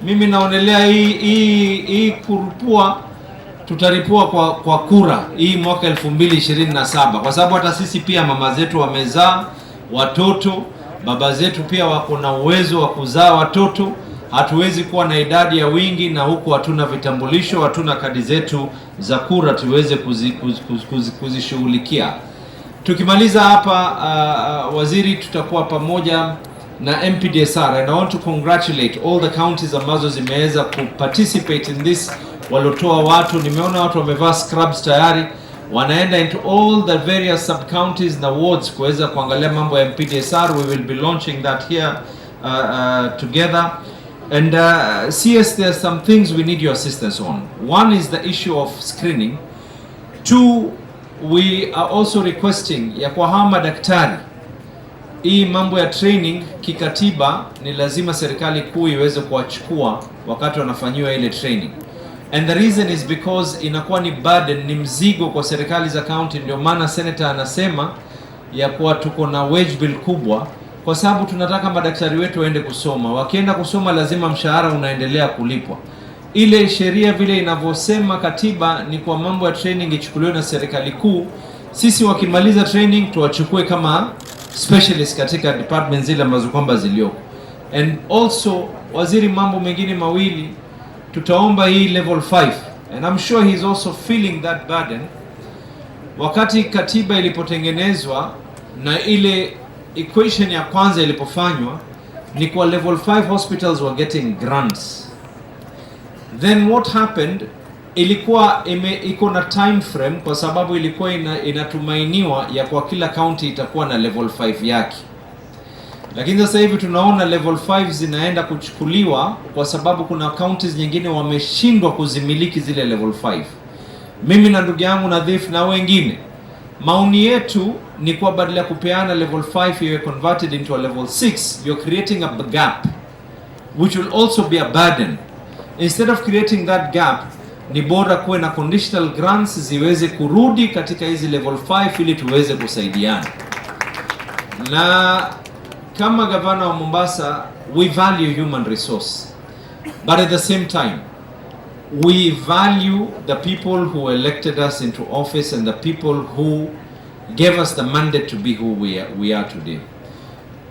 Mimi naonelea hii kuripua tutaripua kwa kura hii mwaka 2027, kwa sababu hata sisi pia mama zetu wamezaa watoto, baba zetu pia wako na uwezo wa kuzaa watoto. Hatuwezi kuwa na idadi ya wingi na huku hatuna vitambulisho, hatuna kadi zetu za kura tuweze kuzishughulikia. Tukimaliza hapa waziri, tutakuwa pamoja na MPDSR, and I want to congratulate all the counties ambazo zimeweza kuparticipate in this. Walotoa watu, nimeona watu wamevaa scrubs tayari, wanaenda into all the various sub counties na wards kuweza kuangalia mambo ya MPDSR. We will be launching that here together. And CS, there are some things we need your assistance on. One is the issue of screening. Two, we are also requesting ya kwa hawa madaktari, hii mambo ya training kikatiba ni lazima serikali kuu iweze kuwachukua wakati wanafanyiwa ile training. And the reason is because inakuwa ni burden, ni mzigo kwa serikali za county. Ndio maana senator anasema ya kuwa tuko na wage bill kubwa, kwa sababu tunataka madaktari wetu waende kusoma. Wakienda kusoma lazima mshahara unaendelea kulipwa. Ile sheria vile inavyosema katiba ni kwa mambo ya training ichukuliwe na serikali kuu. Sisi wakimaliza training tuwachukue kama specialist katika departments zile ambazo kwamba zilioko. And also waziri, mambo mengine mawili tutaomba hii level 5, and I'm sure he's also feeling that burden. Wakati katiba ilipotengenezwa na ile equation ya kwanza ilipofanywa, ni kwa level 5 hospitals were getting grants. Then what happened, ilikuwa iko na time frame, kwa sababu ilikuwa inatumainiwa ya kwa kila county itakuwa na level 5 yake. Lakini sasa hivi tunaona level 5 zinaenda kuchukuliwa kwa sababu kuna counties nyingine wameshindwa kuzimiliki zile level 5. Mimi na ndugu yangu Nadhif na wengine, maoni yetu ni kwa badala ya kupeana level 5 iwe converted into a level 6, you're creating a gap which will also be a burden. Instead of creating that gap, ni bora kuwe na conditional grants ziweze kurudi katika hizi level 5 ili tuweze kusaidiana. Na kama gavana wa Mombasa, we value human resource, but at the same time we value the people who elected us into office and the people who gave us the mandate to be who we are today.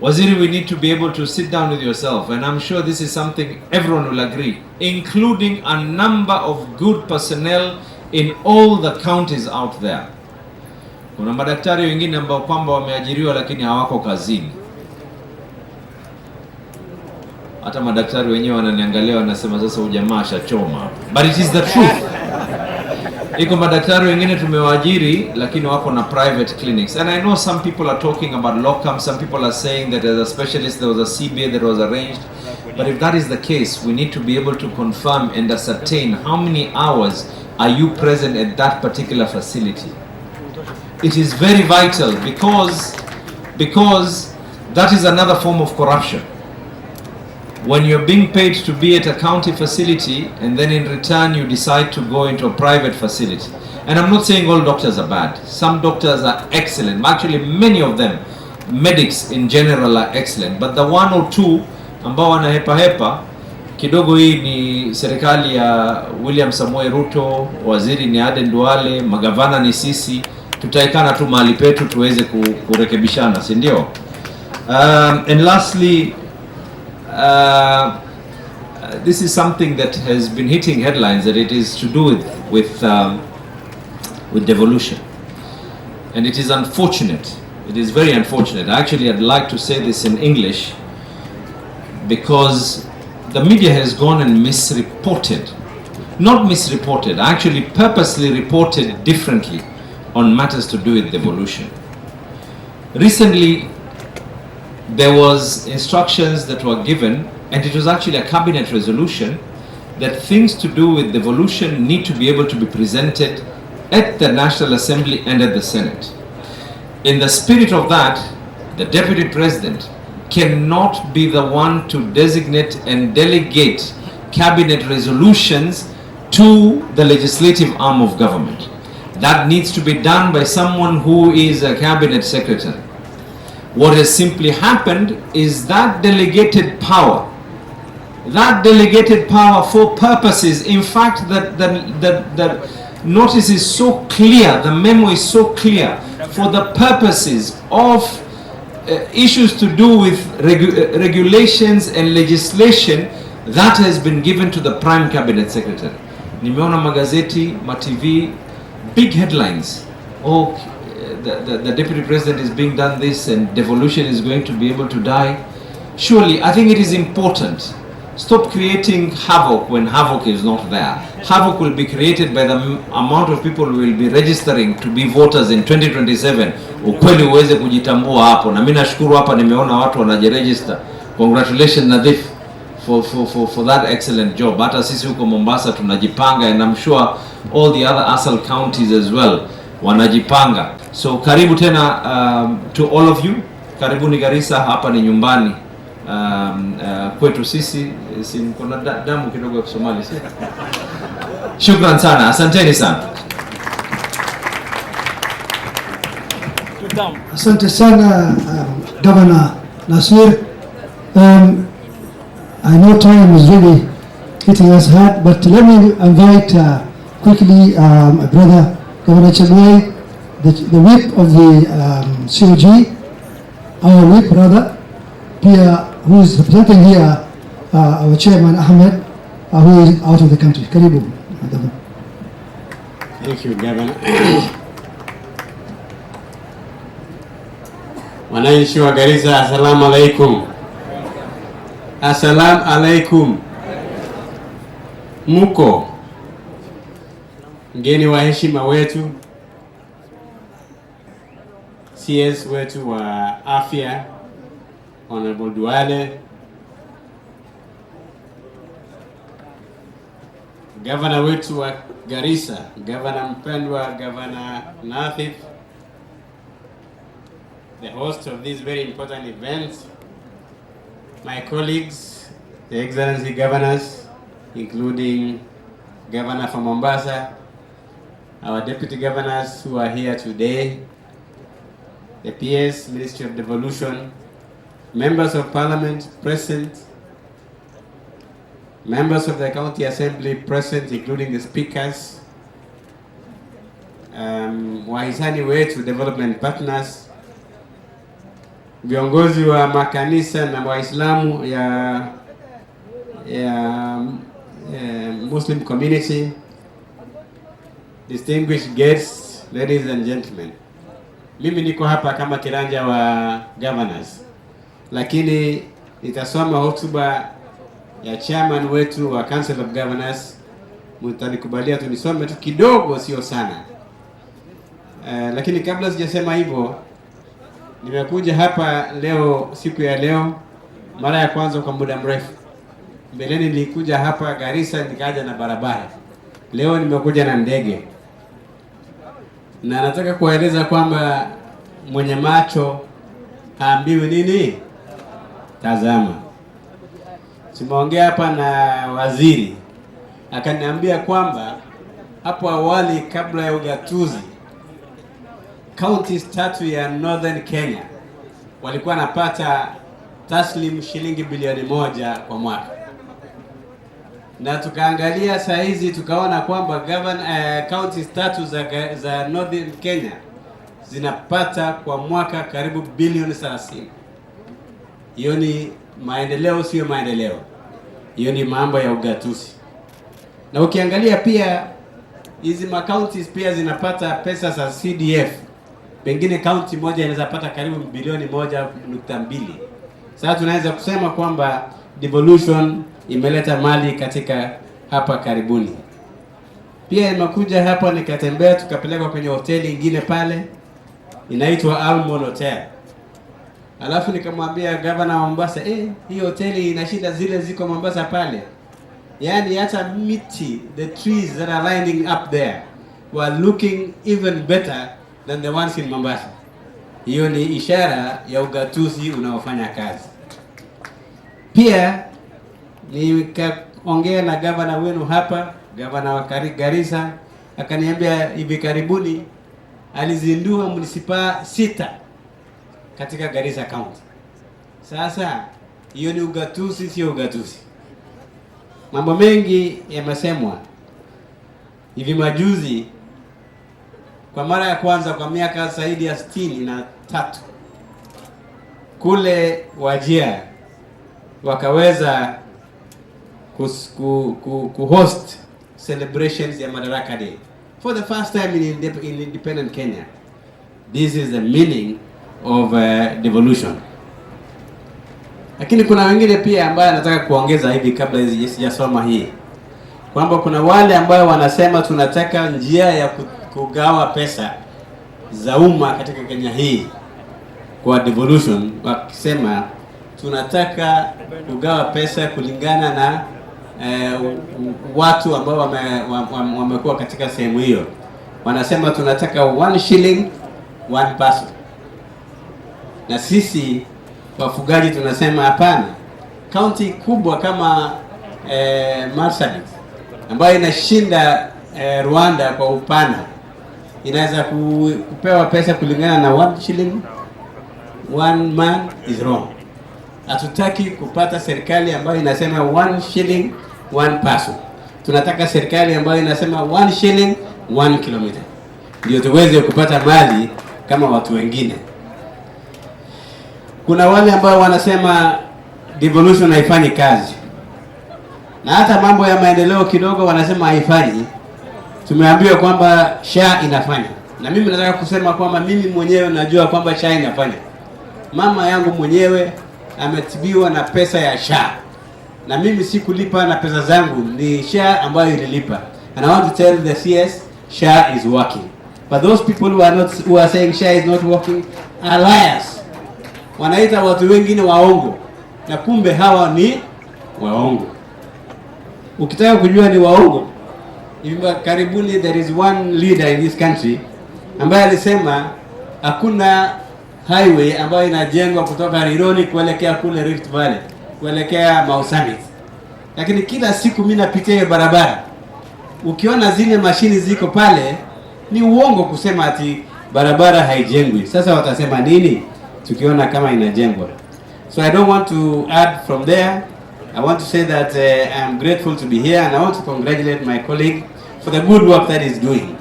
Waziri, we need to be able to sit down with yourself, and I'm sure this is something everyone will agree, including a number of good personnel in all the counties out there. Kuna madaktari wengine ambao kwamba wameajiriwa lakini hawako kazini. Hata madaktari wenyewe wananiangalia wanasema sasa ujamaa ashachoma. But it is the truth. Iko madaktari wengine tumewaajiri lakini wako na private clinics. And I know some people are talking about locum, some people are saying that as a specialist there was a CBA that was arranged. But if that is the case, we need to be able to confirm and ascertain how many hours are you present at that particular facility. It is very vital because that is another form of corruption. When you're being paid to be at a county facility and then in return you decide to go into a private facility. And I'm not saying all doctors are bad. Some doctors are excellent. Actually, many of them, medics in general, are excellent. But the one or two ambao wana hepa kidogo, hii ni serikali ya William Samoei Ruto, waziri ni Aden Duale, magavana ni sisi, tutaikana tu mahali petu tuweze kurekebishana, si ndio? And lastly, this is something that has been hitting headlines, that it is to do with devolution, and it is unfortunate. It is very unfortunate. Actually, I'd like to say this in English because the media has gone and misreported, not misreported, actually purposely reported differently on matters to do with devolution. Recently, there was instructions that were given, and it was actually a cabinet resolution, that things to do with devolution need to be able to be presented at the National Assembly and at the Senate. In the spirit of that, the Deputy President cannot be the one to designate and delegate cabinet resolutions to the legislative arm of government. That needs to be done by someone who is a cabinet secretary. What has simply happened is that delegated power for purposes, in fact, the notice is so clear, the memo is so clear, for the purposes of issues to do with regulations and legislation, that has been given to the Prime Cabinet Secretary. Nimeona magazeti, ma-TV, big headlines. Oh, the Deputy President is being done this and devolution is going to be able to die. Surely, I think it is important. Stop creating havoc when havoc is not there. Havoc will be created by the amount of people who will be registering to be voters in 2027. Ukweli uweze kujitambua hapo. Na mimi nashukuru hapa nimeona watu wanajiregister. Congratulations Nadhif for that excellent job. Hata sisi huko Mombasa tunajipanga, and I'm sure all the other ASAL counties as well wanajipanga. So karibu tena to all of you. Karibuni Garissa, hapa ni nyumbani. Kwetu sisi kuna damu kidogo ya Kisomali. Shukran sana, asanteni sana. Asante sana, Governor Nasir. I know time is really hitting us hard, but let me invite quickly my brother, Governor Chalwai, the whip of the COG, our whip brother, Pia, who is representing here our chairman Ahmed, who is out of the country. Karibu, Governor. Thank you, Governor. Wananchi wa Garissa, assalamu alaikum. Assalamu alaikum. Muko mgeni wa heshima wetu, CS wetu wa afya Honorable Duale, Governor wetu wa Garissa, Governor mpendwa, Governor Nathif, the host of this very important event, my colleagues, the Excellency Governors, including Governor from Mombasa, our Deputy Governors who are here today, the PS, Ministry of Devolution, Members of Parliament present, Members of the County Assembly present, including the speakers, wahisani wetu, development partners, viongozi wa makanisa na Waislamu ya Muslim community, distinguished guests, ladies and gentlemen. Mimi niko hapa kama kiranja wa governors, lakini nitasoma hotuba ya chairman wetu wa Council of Governors. Mtanikubalia tunisome tu kidogo, sio sana. Lakini kabla sijasema hivyo, nimekuja hapa leo, siku ya leo, mara ya kwanza kwa muda mrefu. Mbeleni nilikuja hapa Garissa nikaja na barabara. Leo nimekuja na ndege. Na nataka kueleza kwamba mwenye macho haambiwi nini? Tazama. Tumeongea hapa na waziri, akaniambia kwamba hapo awali kabla ya ugatuzi, counties tatu ya Northern Kenya walikuwa napata taslim shilingi bilioni 1 kwa mwaka. Na tukaangalia saa hizi tukaona kwamba counties tatu za Northern Kenya zinapata kwa mwaka karibu bilioni 30. Hiyo ni maendeleo, sio maendeleo. Hiyo ni mambo ya ugatuzi. Na ukiangalia pia hizi counties pia zinapata pesa za CDF. Pengine county moja inaweza pata karibu bilioni 1.2. Sasa tunaweza kusema kwamba devolution imeleta mali katika hapa karibuni. Pia nimekuja hapa nikatembea, tukapelekwa kwenye hoteli nyingine pale inaitwa Almond Hotel. Alafu nikamwambia governor wa Mombasa, hii hoteli ina shida zile ziko Mombasa pale. Yaani hata miti, the trees that are lining up there were looking even better than the ones in Mombasa. Hiyo ni ishara ya ugatuzi unaofanya kazi. Pia nikaongea na governor wenu hapa, governor wa Garissa, akaniambia hivi karibuni alizindua municipal 6 katika Garissa County. Sasa hiyo ni ugatuzi, sio ugatuzi. Mambo mengi yamesemwa. Hivi majuzi kwa mara ya kwanza kwa miaka zaidi ya 63 kule Wajir wakaweza kuhost celebrations ya Madaraka Day for the first time in independent Kenya. This is the meaning of devolution. Lakini kuna wengine pia ambaye nataka kuongeza hivi kabla sijasoma hii, kwamba kuna wale ambao wanasema tunataka njia ya kugawa pesa za umma katika Kenya hii kwa devolution, wakisema tunataka kugawa pesa kulingana na watu ambao wamekuwa katika sehemu hiyo. Wanasema tunataka 1 shilling 1 person. Na sisi wafugaji tunasema hapana. County kubwa kama Marsabit ambayo inashinda Rwanda kwa upana inaweza kupewa pesa kulingana na 1 shilling 1 man is wrong. Hatutaki kupata serikali ambayo inasema 1 shilling 1 person. Tunataka serikali ambayo inasema 1 shilling 1 kilometer, ndio tuweze kupata mali kama watu wengine. Kuna wale ambao wanasema devolution haifanyi kazi, na hata mambo ya maendeleo kidogo wanasema haifanyi. Tumeambiwa kwamba SHA inafanya, na mimi nataka kusema kwamba mimi mwenyewe najua kwamba SHA inafanya. Mama yangu mwenyewe ametibiwa na pesa ya SHA, na mimi sikulipa na pesa zangu, ni SHA ambayo ililipa. And I want to tell the CS, SHA is working. But those people who are saying SHA is not working are liars. Wanaita watu wengine waongo, na kumbe hawa ni waongo. Ukitaka kujua ni waongo, karibuni there is one leader in this country ambaye alisema hakuna highway ambayo inajengwa kutoka Rironi kuelekea kule Rift Valley kuelekea Mau Summit. Lakini kila siku mimi napitia hiyo barabara, ukiona zile mashini ziko pale, ni uongo kusema ati barabara haijengwi. Sasa watasema nini tukiona kama inajengwa? So I don't want to add from there. I want to say that I am grateful to be here, and I want to congratulate my colleague for the good work that he's doing.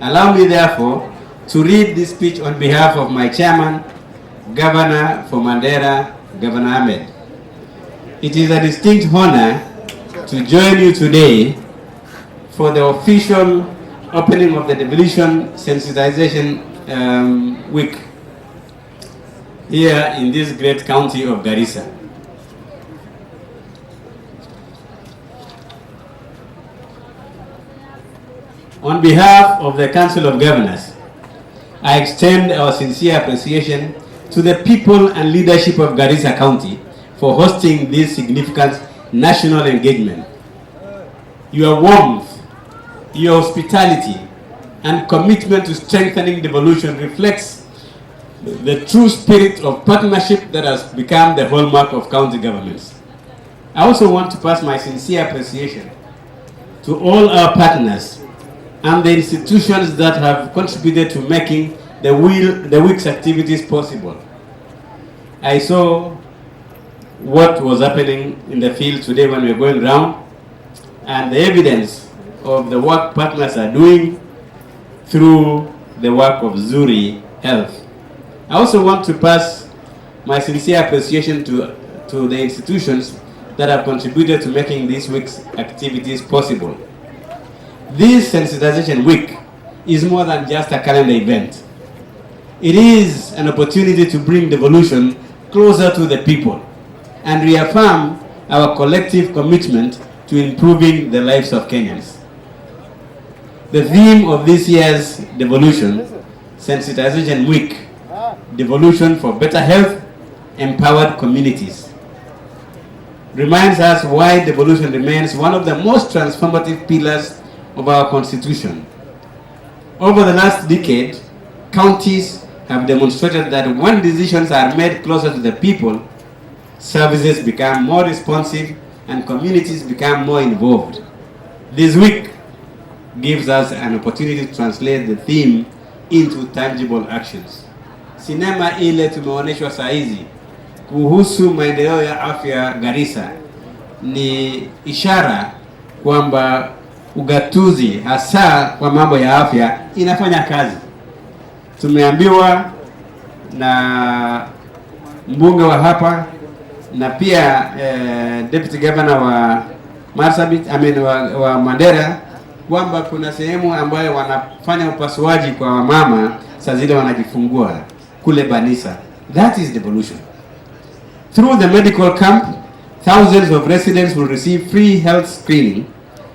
Allow me therefore to read this speech on behalf of my chairman, Governor for Mandera, Governor Ahmed. It is a distinct honor to join you today for the official opening of the Devolution Sensitization Week here in this great county of Garissa. On behalf of the Council of Governors, I extend our sincere appreciation to the people and leadership of Garissa County for hosting this significant national engagement. Your warmth, your hospitality, and commitment to strengthening devolution reflects the true spirit of partnership that has become the hallmark of county governments. I also want to pass my sincere appreciation to all our partners and the institutions that have contributed to making the week's activities possible. I saw what was happening in the field today when we were going around, and the evidence of the work partners are doing through the work of Zuri Health. I also want to pass my sincere appreciation to the institutions that have contributed to making this week's activities possible. This Sensitization Week is more than just a calendar event. It is an opportunity to bring devolution closer to the people and reaffirm our collective commitment to improving the lives of Kenyans. The theme of this year's Devolution Sensitization Week, Devolution for Better Health, Empowered Communities, reminds us why devolution remains one of the most transformative pillars of our Constitution. Over the last decade, counties have demonstrated that when decisions are made closer to the people, services become more responsive and communities become more involved. This week gives us an opportunity to translate the theme into tangible actions. Sinema ile tumeonyeshwa saa hizi kuhusu maendeleo ya afya Garissa ni ishara kwamba ugatuzi hasa kwa mambo ya afya inafanya kazi. Tumeambiwa na mbunge wa hapa na pia deputy governor wa Marsabit, wa Mandera, kwamba kuna sehemu ambayo wanafanya upasuaji kwa mama saa zile wanajifungua kule Banisa. That is devolution. Through the medical camp, thousands of residents will receive free health screening,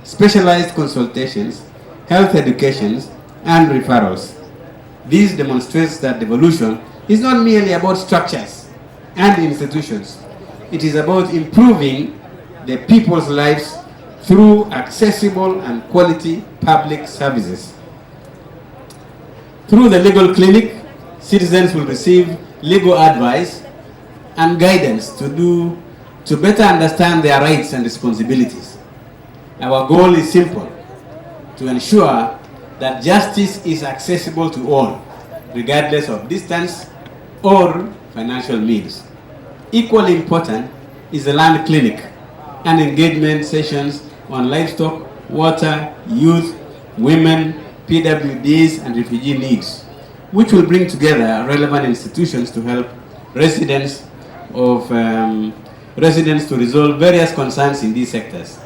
specialized consultations, health educations, and referrals. This demonstrates that devolution is not merely about structures and institutions. It is about improving the people's lives through accessible and quality public services. Through the legal clinic, citizens will receive legal advice and guidance to better understand their rights and responsibilities. Our goal is simple: to ensure that justice is accessible to all, regardless of distance or financial means. Equally important is the land clinic and engagement sessions on livestock, water, youth, women, PWDs, and refugee needs, which will bring together relevant institutions to help residents to resolve various concerns in these sectors.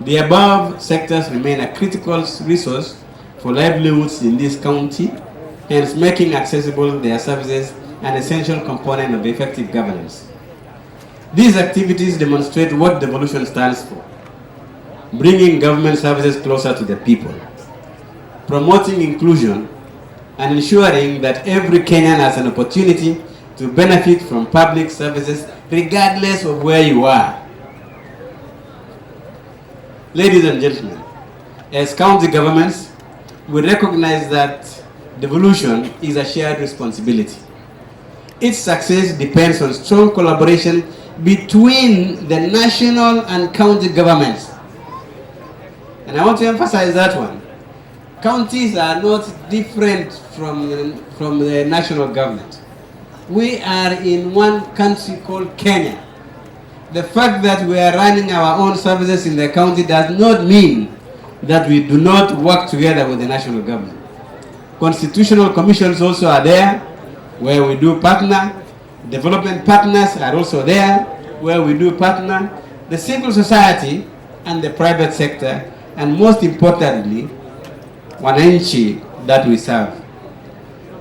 The above sectors remain a critical resource for livelihoods in this county, hence making accessible their services an essential component of effective governance. These activities demonstrate what devolution stands for: bringing government services closer to the people, promoting inclusion, and ensuring that every Kenyan has an opportunity to benefit from public services regardless of where you are. Ladies and gentlemen, as county governments, we recognize that devolution is a shared responsibility. Its success depends on strong collaboration between the national and county governments. And I want to emphasize that one. Counties are not different from the national government. We are in one country called Kenya. The fact that we are running our own services in the county does not mean that we do not work together with the national government. Constitutional commissions also are there, where we do partner. Development partners are also there, where we do partner. The civil society and the private sector, and most importantly, wananchi that we serve.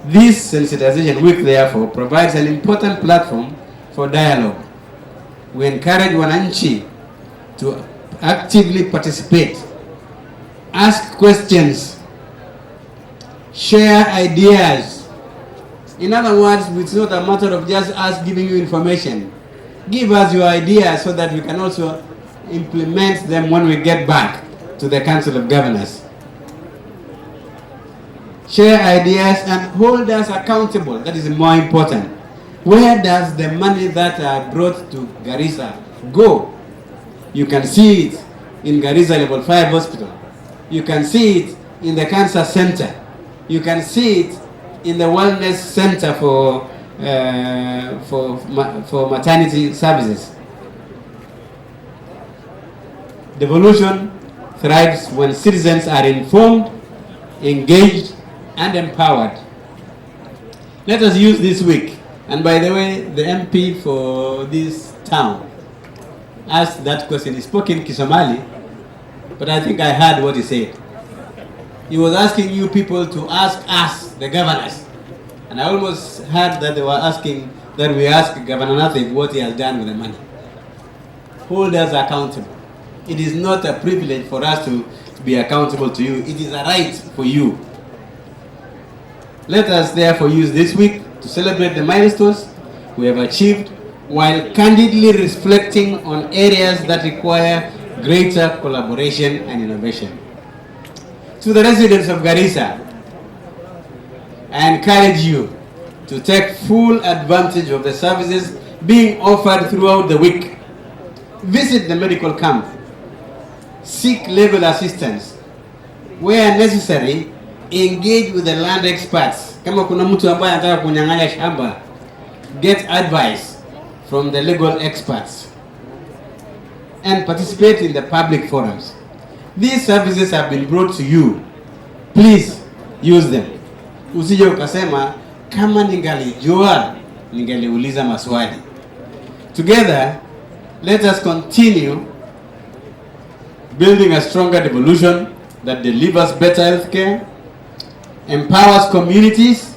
This sensitization week, therefore, provides an important platform for dialogue. We encourage wananchi to actively participate, ask questions, share ideas. In other words, it's not a matter of just us giving you information. Give us your ideas so that we can also implement them when we get back to the Council of Governors. Share ideas and hold us accountable. That is more important. Where does the money that are brought to Garissa go? You can see it in Garissa Level 5 Hospital. You can see it in the Cancer Center. You can see it in the Wellness Center for maternity services. Devolution thrives when citizens are informed, engaged, and empowered. Let us use this week. And by the way, the MP for this town asked that question. He spoke in Kisomali, but I think I heard what he said. He was asking you people to ask us, the governors. And I almost heard that they were asking that we ask Governor Nathib what he has done with the money. Hold us accountable. It is not a privilege for us to be accountable to you. It is a right for you. Let us therefore use this week to celebrate the milestones we have achieved while candidly reflecting on areas that require greater collaboration and innovation. To the residents of Garissa, I encourage you to take full advantage of the services being offered throughout the week. Visit the medical camp. Seek legal assistance. Where necessary, engage with the land experts. Kama kuna mtu ambaye anataka kunyang'anya shamba, get advice from the legal experts and participate in the public forums. These services have been brought to you. Please use them. Usije ukasema kama ningalijua ningaliuliza maswali. Together, let us continue building a stronger devolution that delivers better healthcare, empowers communities,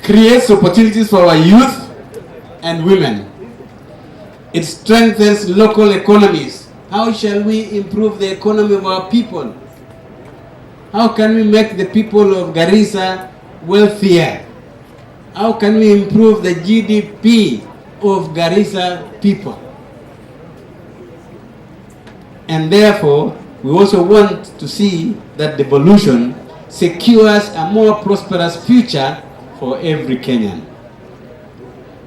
creates opportunities for our youth and women. It strengthens local economies. How shall we improve the economy of our people? How can we make the people of Garissa wealthier? How can we improve the GDP of Garissa people? And therefore, we also want to see that devolution secures a more prosperous future for every Kenyan.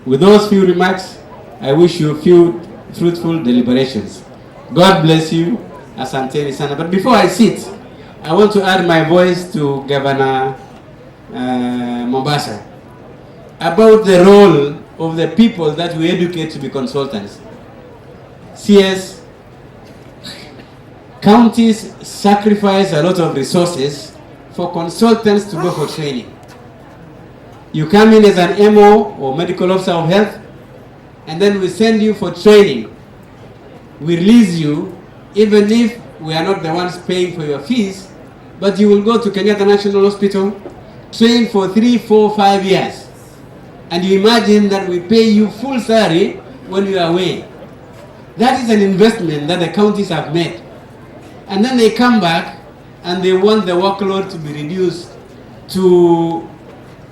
With those few remarks, I wish you a few fruitful deliberations. God bless you. Asanteni sana. But before I sit, I want to add my voice to Governor Mombasa about the role of the people that we educate to be consultants. CS, counties sacrifice a lot of resources for consultants to go for training. You come in as an MO or medical officer of health, and then we send you for training. We release you, even if we are not the ones paying for your fees, but you will go to Kenyatta National Hospital, train for 3, 4, 5 years. And you imagine that we pay you full salary when you are away. That is an investment that the counties have made. And then they come back and they want the workload to be reduced to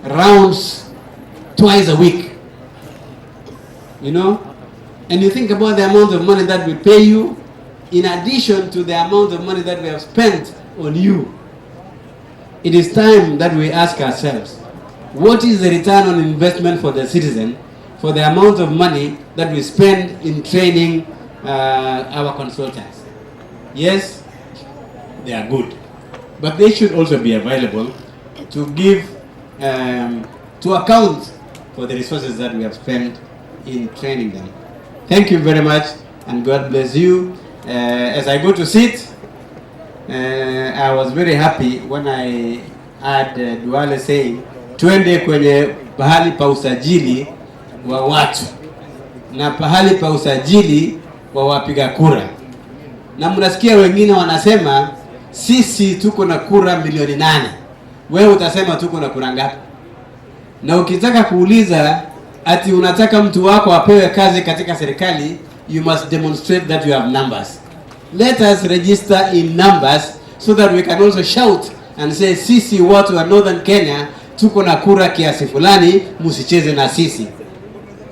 rounds twice a week. You know? And you think about the amount of money that we pay you in addition to the amount of money that we have spent on you. It is time that we ask ourselves, what is the return on investment for the citizen for the amount of money that we spend in training our consultants? Yes, they are good, but they should also be available to give, to account for the resources that we have spent in training them. Thank you very much, and God bless you. As I go to sit, I was very happy when I heard Duale saying, twende kwenye pahali pa usajili wa watu na pahali pa usajili wa wapiga kura. Na mnasikia wengine wanasema sisi tuko na kura milioni 8. Wewe utasema tuko na kura ngapi? Na ukitaka kuuliza ati unataka mtu wako apewe kazi katika serikali, you must demonstrate that you have numbers. Let us register in numbers so that we can also shout and say sisi watu wa Northern Kenya tuko na kura kiasi fulani, msicheze na sisi.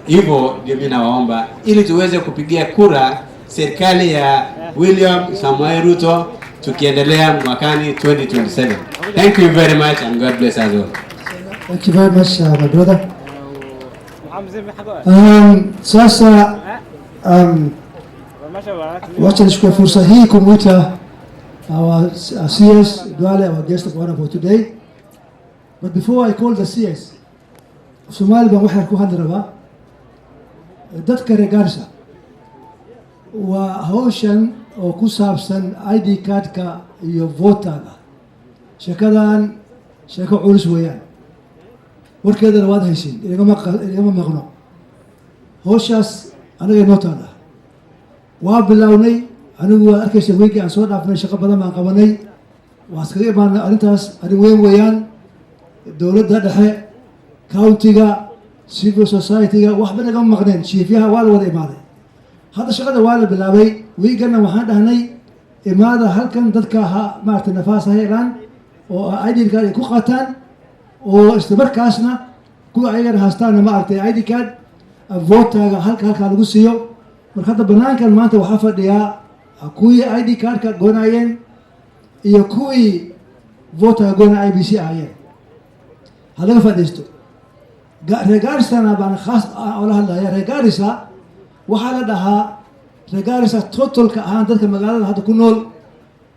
Hivyo ndio mimi nawaomba ili tuweze kupigia kura serikali ya William Samoei Ruto tukiendelea mwakani 2027. Thank you very much and God bless us all. Thank you very much, my brother. Sasa wacha nichukue fursa hii kumwita our CS Duale, our guest of honor for today. But before I call the CS, Somali baan waxaan ku hadli rabaa dadka reer Garissa waa hawshan oo ku saabsan ID cardka iyo votaga. Shakadan shako culus weeyaan. warkeedana waad haysin igama maqno. hawshaas anaga noo taala waa bilownay. anigu waa arkaysa weekii aan soo dhaafnay shaqo badan baan qabanay. waa iskaga imaanay arrintaas arrin weyn weeyaan. dowladda dhexe, countiga, civil society-ga waxba nagama maqneen. chiefyaha waa la wada imaaday. hadda shaqada waa la bilaabay. weekana waxaan dhahnay imaada halkan dadka ha maaragtay nafaas ha helaan oo ID card ay ku qaataan oo isla markaasna kuwa ayagana haastaana maaragtay ID card votaga halkaa lagu siiyo. marka hadda banaankan maanta waxaa fadhiyaa kuwii ID cardka goonayeen iyo kuwii votaga goona IBC ahayeen. ha laga fadhiisto. reer Garissana baan khaas ola hadlaya. reer Garissa waxaa la dhahaa reer Garissa totalka ahaan dadka magaalada hadda ku nool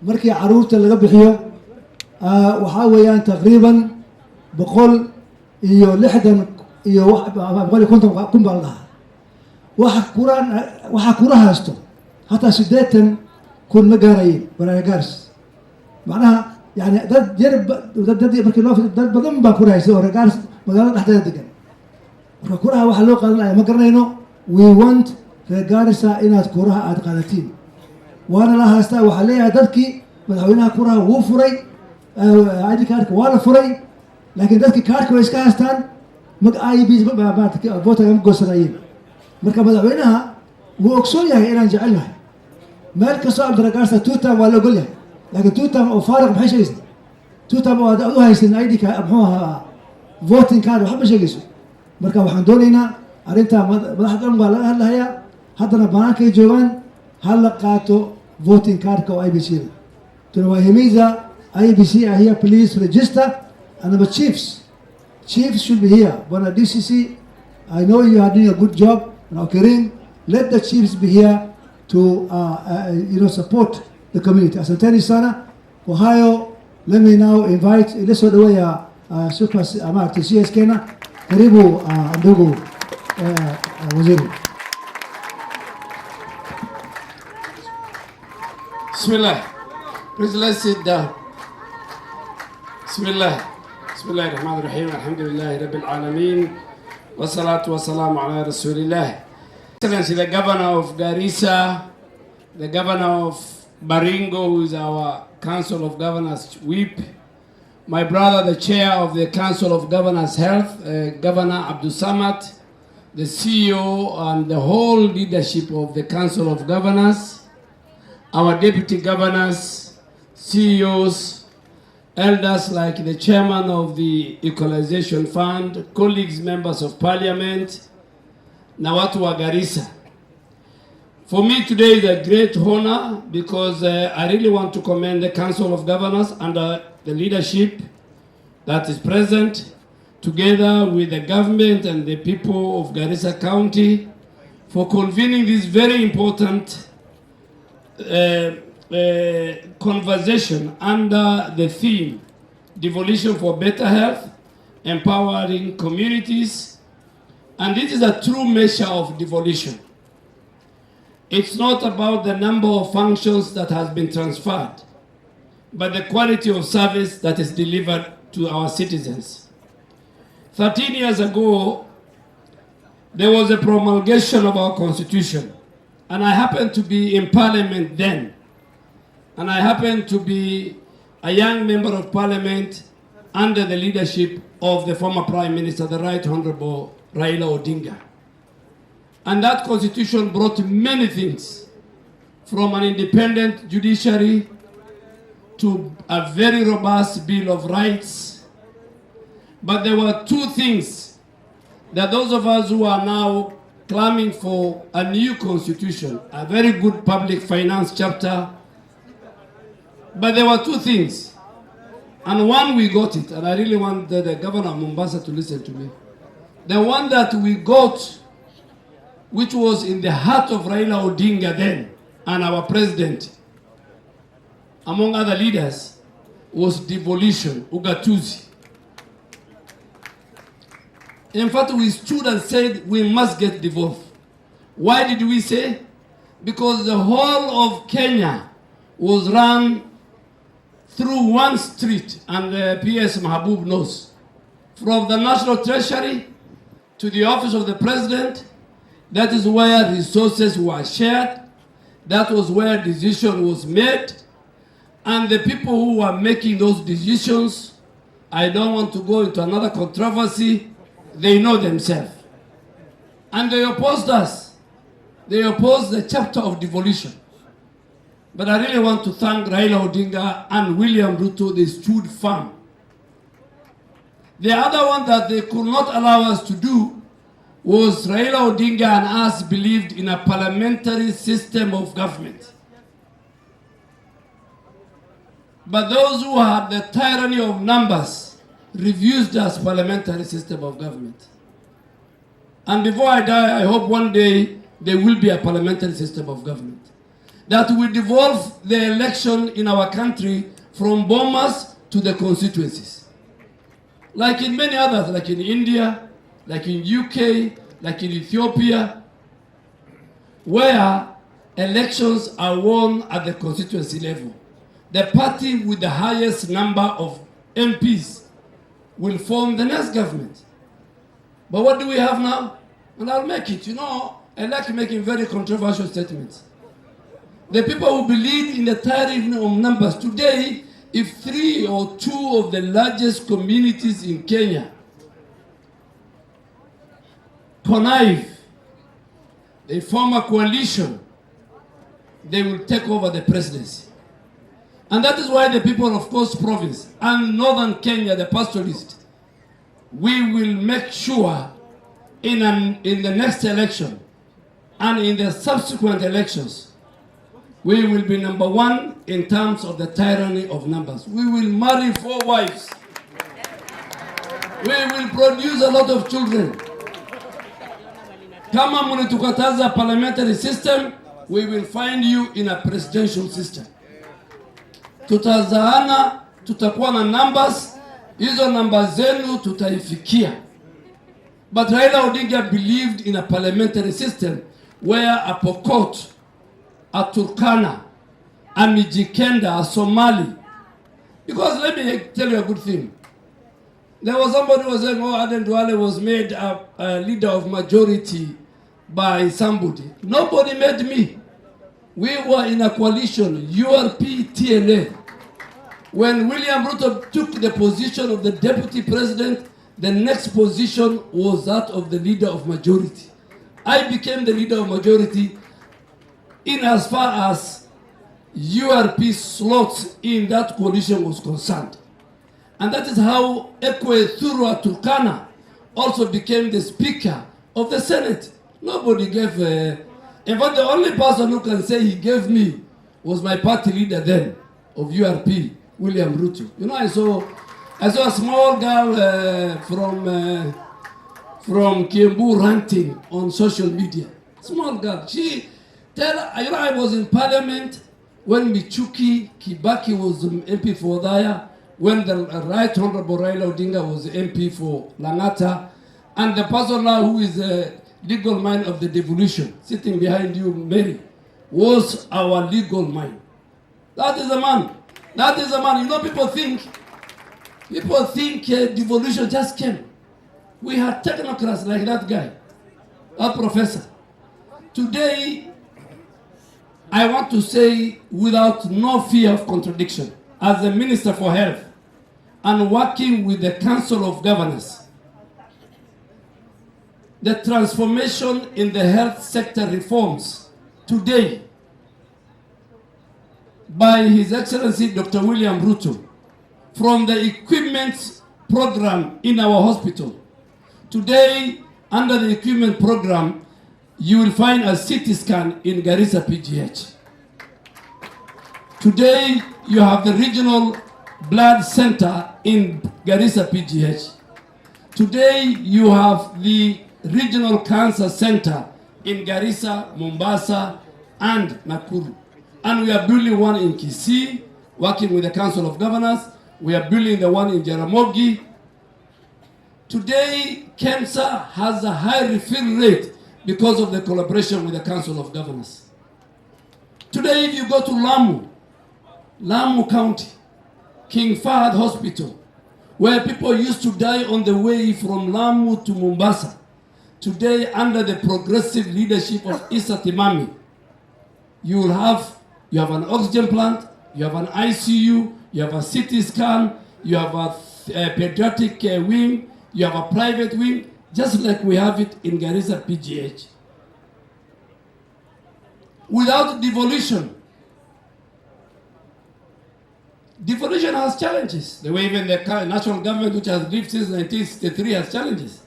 markii caruurta laga bixiyo waxaa weeyaan taqriiban 160 iyo 150 kun baa la dhahaa. waxa kura haysto hataa 80 kun ma gaarayeen reer Garissa. macnaha yani dad yar markii loo dad badan baa kura haysta oo reer Garissa magaalada dhexdeeda degan. marka kuraha waxaa loo qaadanaya ma garanayno. we want reer Garissa inaad kuraha aad qaadatiin. waana la haystaa. waxaa leeyahay dadkii madaxweynaha kuraha wuu furay, ID cardka waa la furay, laakiin dadkii kaarka way iska haystaan. votaga ma goosanayeen. marka madaxweynaha wuu ogsoon yahay inaan jecelnahay. meel kastoo aan reer Garissa two-term waa la ogol yahay. laakiin two-term oo faariq maxay sheegaysaa? two-term oo aad u haysin ID card muxuu ahaa voting card waxba ma sheegayso. marka waxaan doonaynaa arrintaa madaxda dhan baa laga hadlahayaa. haddana banaankay joogaan. ha la qaato voting cardka oo IBC-da. tunawahimiza IBC are here, please register. and the chiefs should be here. Bwana DCC, I know you are doing a good job. Now Karim, let the chiefs be here to support the community. Asanteni sana. Kwa hayo Let me now invite Iliso Dawaya Super TCS Kena. Karibu ndugu waziri. Bismillah. Please let's sit down. Bismillah. Bismillah ar-Rahman ar-Rahim. Alhamdulillah Rabbil Alameen. Wa salatu wa salamu ala Rasulillah. Excellency, the Governor of Garissa, the Governor of Baringo, who is our Council of Governors Whip, my brother, the Chair of the Council of Governors Health, Governor Abdul Samad, the CEO and the whole leadership of the Council of Governors, our Deputy Governors, CEOs, elders like the Chairman of the Equalization Fund, colleagues, members of Parliament, na watu wa Garissa. For me today is a great honor because I really want to commend the Council of Governors under the leadership that is present, together with the government and the people of Garissa County, for convening this very important conversation under the theme, Devolution for Better Health, Empowering Communities. And this is a true measure of devolution. It's not about the number of functions that has been transferred, but the quality of service that is delivered to our citizens. 13 years ago, there was a promulgation of our constitution, and I happened to be in Parliament then, and I happened to be a young member of Parliament under the leadership of the former Prime Minister, the Right Honorable Raila Odinga. And that constitution brought many things, from an independent judiciary to a very robust Bill of Rights. But there were two things that those of us who are now claiming for a new constitution, a very good public finance chapter, but there were two things. And one, we got it, and I really want the Governor of Mombasa to listen to me. The one that we got, which was in the heart of Raila Odinga then, and our president, among other leaders, was devolution, ugatuzi. In fact, we stood and said we must get devolved. Why did we say? Because the whole of Kenya was run through one street, and PS Mahabub knows. From the National Treasury to the office of the President, that is where resources were shared, that was where decision was made, and the people who were making those decisions, I don't want to go into another controversy, they know themselves. And they opposed us. They opposed the chapter of devolution. But I really want to thank Raila Odinga and William Ruto. They stood firm. The other one that they could not allow us to do was Raila Odinga and us believed in a parliamentary system of government. But those who had the tyranny of numbers refused us parliamentary system of government. And before I die, I hope one day there will be a parliamentary system of government that will devolve the election in our country from bombers to the constituencies. Like in many others, like in India, like in UK, like in Ethiopia, where elections are won at the constituency level. The party with the highest number of MPs will form the next government. But what do we have now? And I'll make it, I like making very controversial statements. The people who believe in the tyranny of numbers, today, if 3 or 2 of the largest communities in Kenya connive, they form a coalition, they will take over the presidency. And that is why the people of Coast Province and Northern Kenya, the pastoralists, we will make sure in the next election and in the subsequent elections, we will be number 1 in terms of the tyranny of numbers. We will marry 4 wives. We will produce a lot of children. Kama mnatukataza parliamentary system, we will find you in a presidential system. Tutazaana tutakuwa na numbers, hizo numbers zenu tutaifikia. But Raila Odinga believed in a parliamentary system where a Pokot, a Turkana, a Mijikenda, a Somali. Because let me tell you a good thing. There was somebody who was saying, oh, Aden Duale was made a leader of majority by somebody. Nobody made me. We were in a coalition, URP, TNA. When William Ruto took the position of the deputy president, the next position was that of the leader of majority. I became the leader of majority in as far as URP slots in that coalition was concerned. And that is how Ekwe Thurwa Turkana also became the Speaker of the Senate. Nobody gave, in fact the only person who can say he gave me was my party leader then of URP, William Ruto. You know, I saw a small girl from Kiambu ranting on social media. Small girl. You know, I was in parliament when Michuki Kibaki was MP for Odaya, when the Right Honorable Raila Odinga was MP for Langata, and the person now who is a legal mind of the devolution, sitting behind you, Mary, was our legal mind. That is the man. That is the man. You know, people think devolution just came. We had technocrats like that guy, that professor. Today, I want to say without no fear of contradiction, as the Minister for Health and working with the Council of Governors, the transformation in the health sector reforms today by His Excellency Dr. William Ruto, from the equipment program in our hospital. Today, under the equipment program, you will find a CT scan in Garissa PGH. Today, you have the regional blood center in Garissa PGH. Today, you have the regional cancer center in Garissa, Mombasa, and Nakuru. And we are building one in Kisii, working with the Council of Governors. We are building the one in Jaramogi. Today, cancer has a high referral rate because of the collaboration with the Council of Governors. Today, if you go to Lamu County, King Fahad Hospital, where people used to die on the way from Lamu to Mombasa, today, under the progressive leadership of Issa Timami, you have an oxygen plant, you have an ICU, you have a CT scan, you have a pediatric wing, you have a private wing, just like we have it in Garissa PGH. Without devolution, devolution has challenges. The way even the national government, which has lived since 1963, has challenges.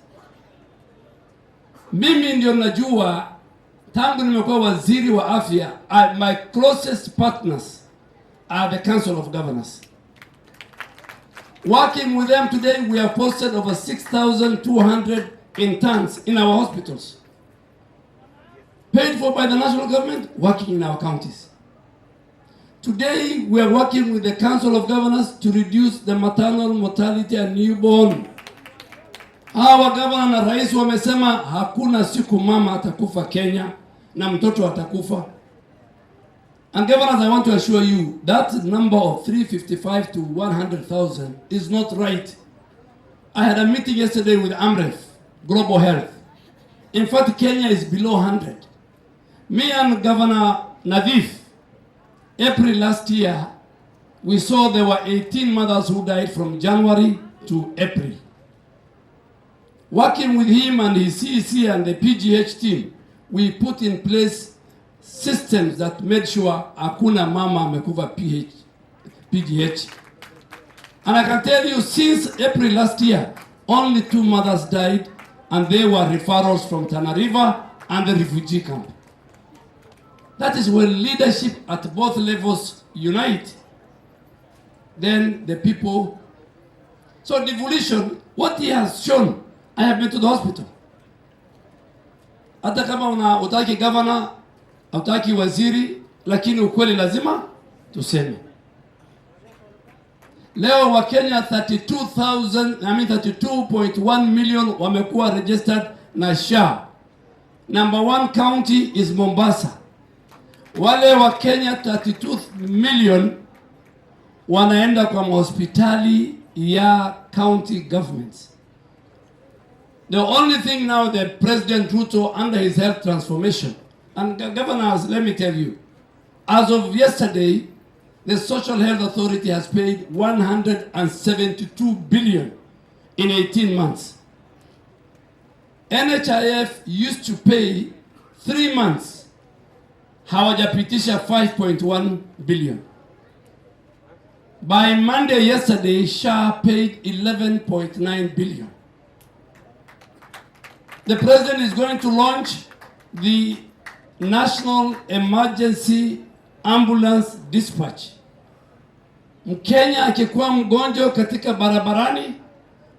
Mimi ndio najua tangu nimekuwa waziri wa afya, my closest partners are the Council of Governors. Working with them today, we have posted over 6,200 interns in our hospitals. Paid for by the national government, working in our counties. Today, we are working with the Council of Governors to reduce the maternal mortality and newborn. Hawa gavana na rais wamesema hakuna siku mama atakufa Kenya na mtoto atakufa. And governors, I want to assure you that number of 355 to 100,000 is not right. I had a meeting yesterday with AMREF, Global Health. In fact, Kenya is below 100. Me and Governor Nadif, April last year, we saw there were 18 mothers who died from January to April. Working with him and his CEC and the PGH team, we put in place systems that made sure hakuna mama amekufa PGH. And I can tell you, since April last year, only 2 mothers died, and they were referrals from Tana River and the refugee camp. That is when leadership at both levels unite. Then the people. So devolution, what he has shown, I have been to the hospital. Hata kama utaki governor, utaki waziri, lakini ukweli lazima tuseme. Leo wa Kenya 32.1 million wamekuwa registered na SHA. Number 1 county is Mombasa. Wale wa Kenya 32 million wanaenda kwa hospitali ya county governments. The only thing now that President Ruto under his health transformation, and governors, let me tell you, as of yesterday, the Social Health Authority has paid 172 billion in 18 months. NHIF used to pay 3 months, hawajapitisha 5.1 billion. By Monday yesterday, SHA paid 11.9 billion. The president is going to launch the National Emergency Ambulance Dispatch. Mkenya akikuwa mgonjwa katika barabarani,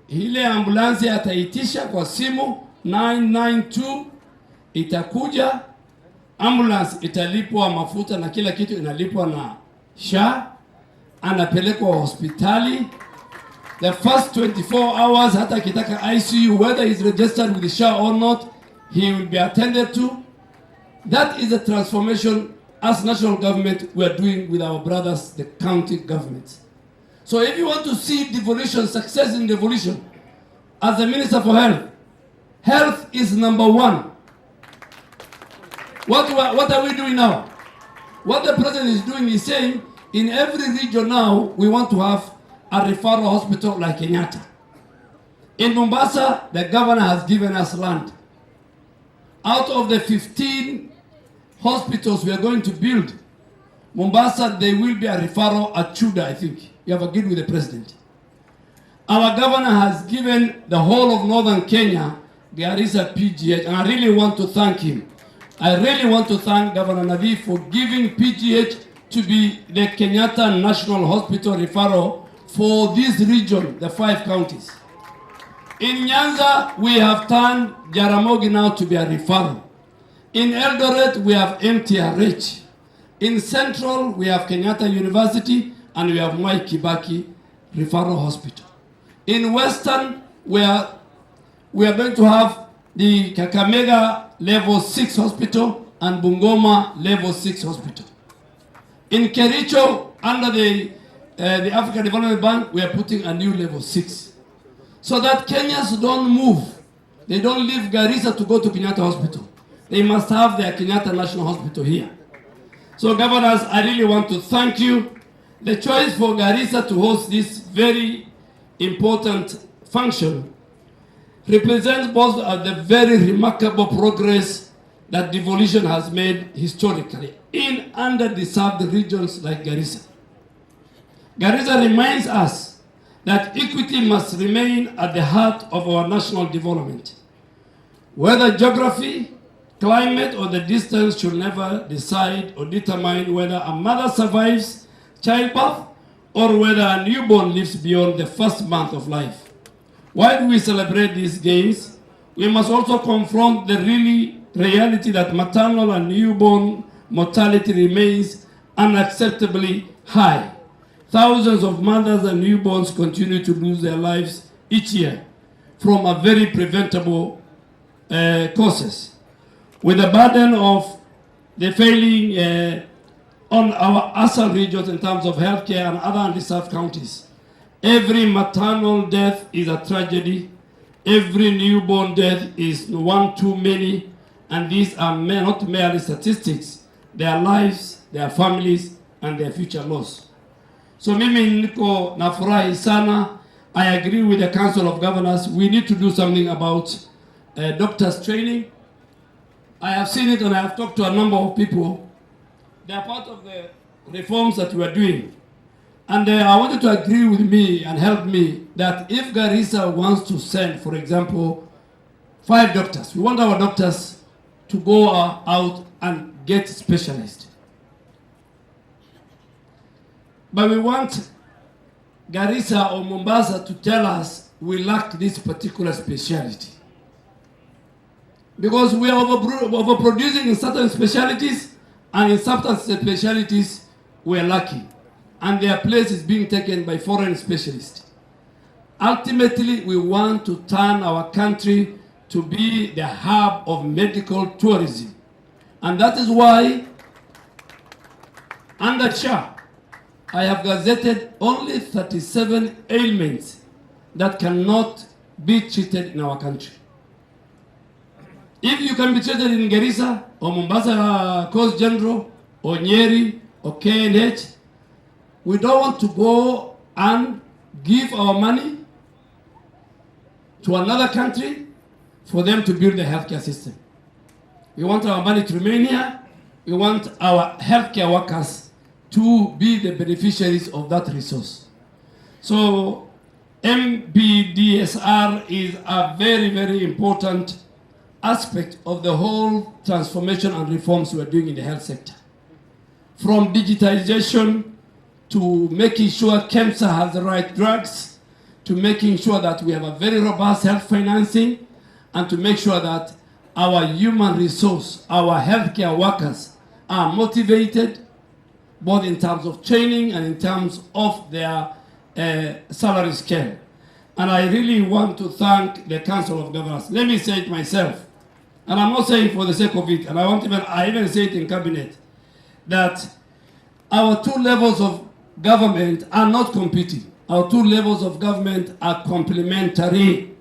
ile ambulansi ataitisha kwa simu 992, itakuja, ambulance italipwa mafuta na kila kitu inalipwa na SHA, anapelekwa hospitali. The first 24 hours, hata kitaka ICU, whether he's registered with the SHA or not, he will be attended to. That is a transformation as national government we are doing with our brothers, the county governments. So if you want to see devolution, success in devolution, as the Minister for Health, health is number 1. What are we doing now? What the president is doing is saying, in every region now, we want to have a referral hospital like Kenyatta. In Mombasa, the governor has given us land. Out of the 15 hospitals we are going to build, Mombasa, there will be a referral at Chuda, I think. You have agreed with the president. Our governor has given the whole of northern Kenya, Garissa PGH, and I really want to thank him. I really want to thank Governor Nadif for giving PGH to be the Kenyatta National Hospital referral for this region, the 5 counties. In Nyanza, we have turned Jaramogi now to be a referral. In Eldoret, we have MTRH. In Central, we have Kenyatta University, and we have Mwai Kibaki Referral Hospital. In Western, we are going to have the Kakamega Level 6 Hospital and Bungoma Level 6 Hospital. In Kericho, under the African Development Bank, we are putting a new Level 6. So that Kenyans don't move. They don't leave Garissa to go to Kenyatta Hospital. They must have their Kenyatta National Hospital here. So governors, I really want to thank you. The choice for Garissa to host this very important function represents both of the very remarkable progress that devolution has made historically in underdeserved regions like Garissa. Garissa reminds us that equity must remain at the heart of our national development. Whether geography, climate, or the distance should never decide or determine whether a mother survives childbirth or whether a newborn lives beyond the first month of life. While we celebrate these gains, we must also confront the reality that maternal and newborn mortality remains unacceptably high. Thousands of mothers and newborns continue to lose their lives each year from a very preventable causes. With the burden of the failing on our ASAL regions in terms of healthcare and other undeserved counties, every maternal death is a tragedy. Every newborn death is one too many, and these are not merely statistics. Their lives, their families, and their future loss. So mimi niko nafurahi sana. I agree with the Council of Governors. We need to do something about doctors training. I have seen it and I have talked to a number of people. They are part of the reforms that we are doing. And I want you to agree with me and help me that if Garissa wants to send, for example, 5 doctors, we want our doctors to go out and get specialized. But we want Garissa or Mombasa to tell us we lack this particular specialty. Because we are overproducing in certain specialties, and in certain specialties we are lacking. and their place is being taken by foreign specialists. Ultimately, we want to turn our country to be the hub of medical tourism. And that is why, under Shah, I have gazetted only 37 ailments that cannot be treated in our country. If you can be treated in Garissa, or Mombasa Coast General, or Nyeri, or KNH, we don't want to go and give our money to another country for them to build the healthcare system. We want our money to remain here. We want our healthcare workers to be the beneficiaries of that resource. So MBDSR is a very, very important aspect of the whole transformation and reforms we are doing in the health sector. From digitization to making sure cancer has the right drugs, to making sure that we have a very robust health financing, and to make sure that our human resource, our healthcare workers are motivated, both in terms of training and in terms of their salary scale. And I really want to thank the Council of Governors. Let me say it myself, and I'm not saying for the sake of it, and I even say it in cabinet, that our two levels of government are not competing. Our two levels of government are complementary.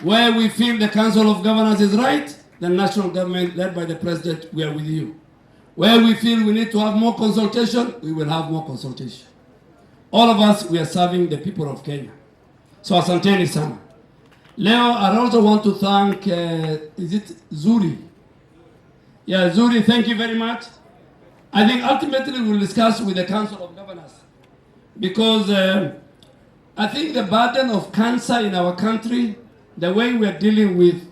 Where we feel the Council of Governors is right, the national government led by the President, we are with you. Where we feel we need to have more consultation, we will have more consultation. All of us, we are serving the people of Kenya. So asanteni sana. Leo, I also want to thank, is it Zuri? Yeah, Zuri, thank you very much. I think ultimately we'll discuss with the Council of Governors, because I think the burden of cancer in our country, the way we are dealing with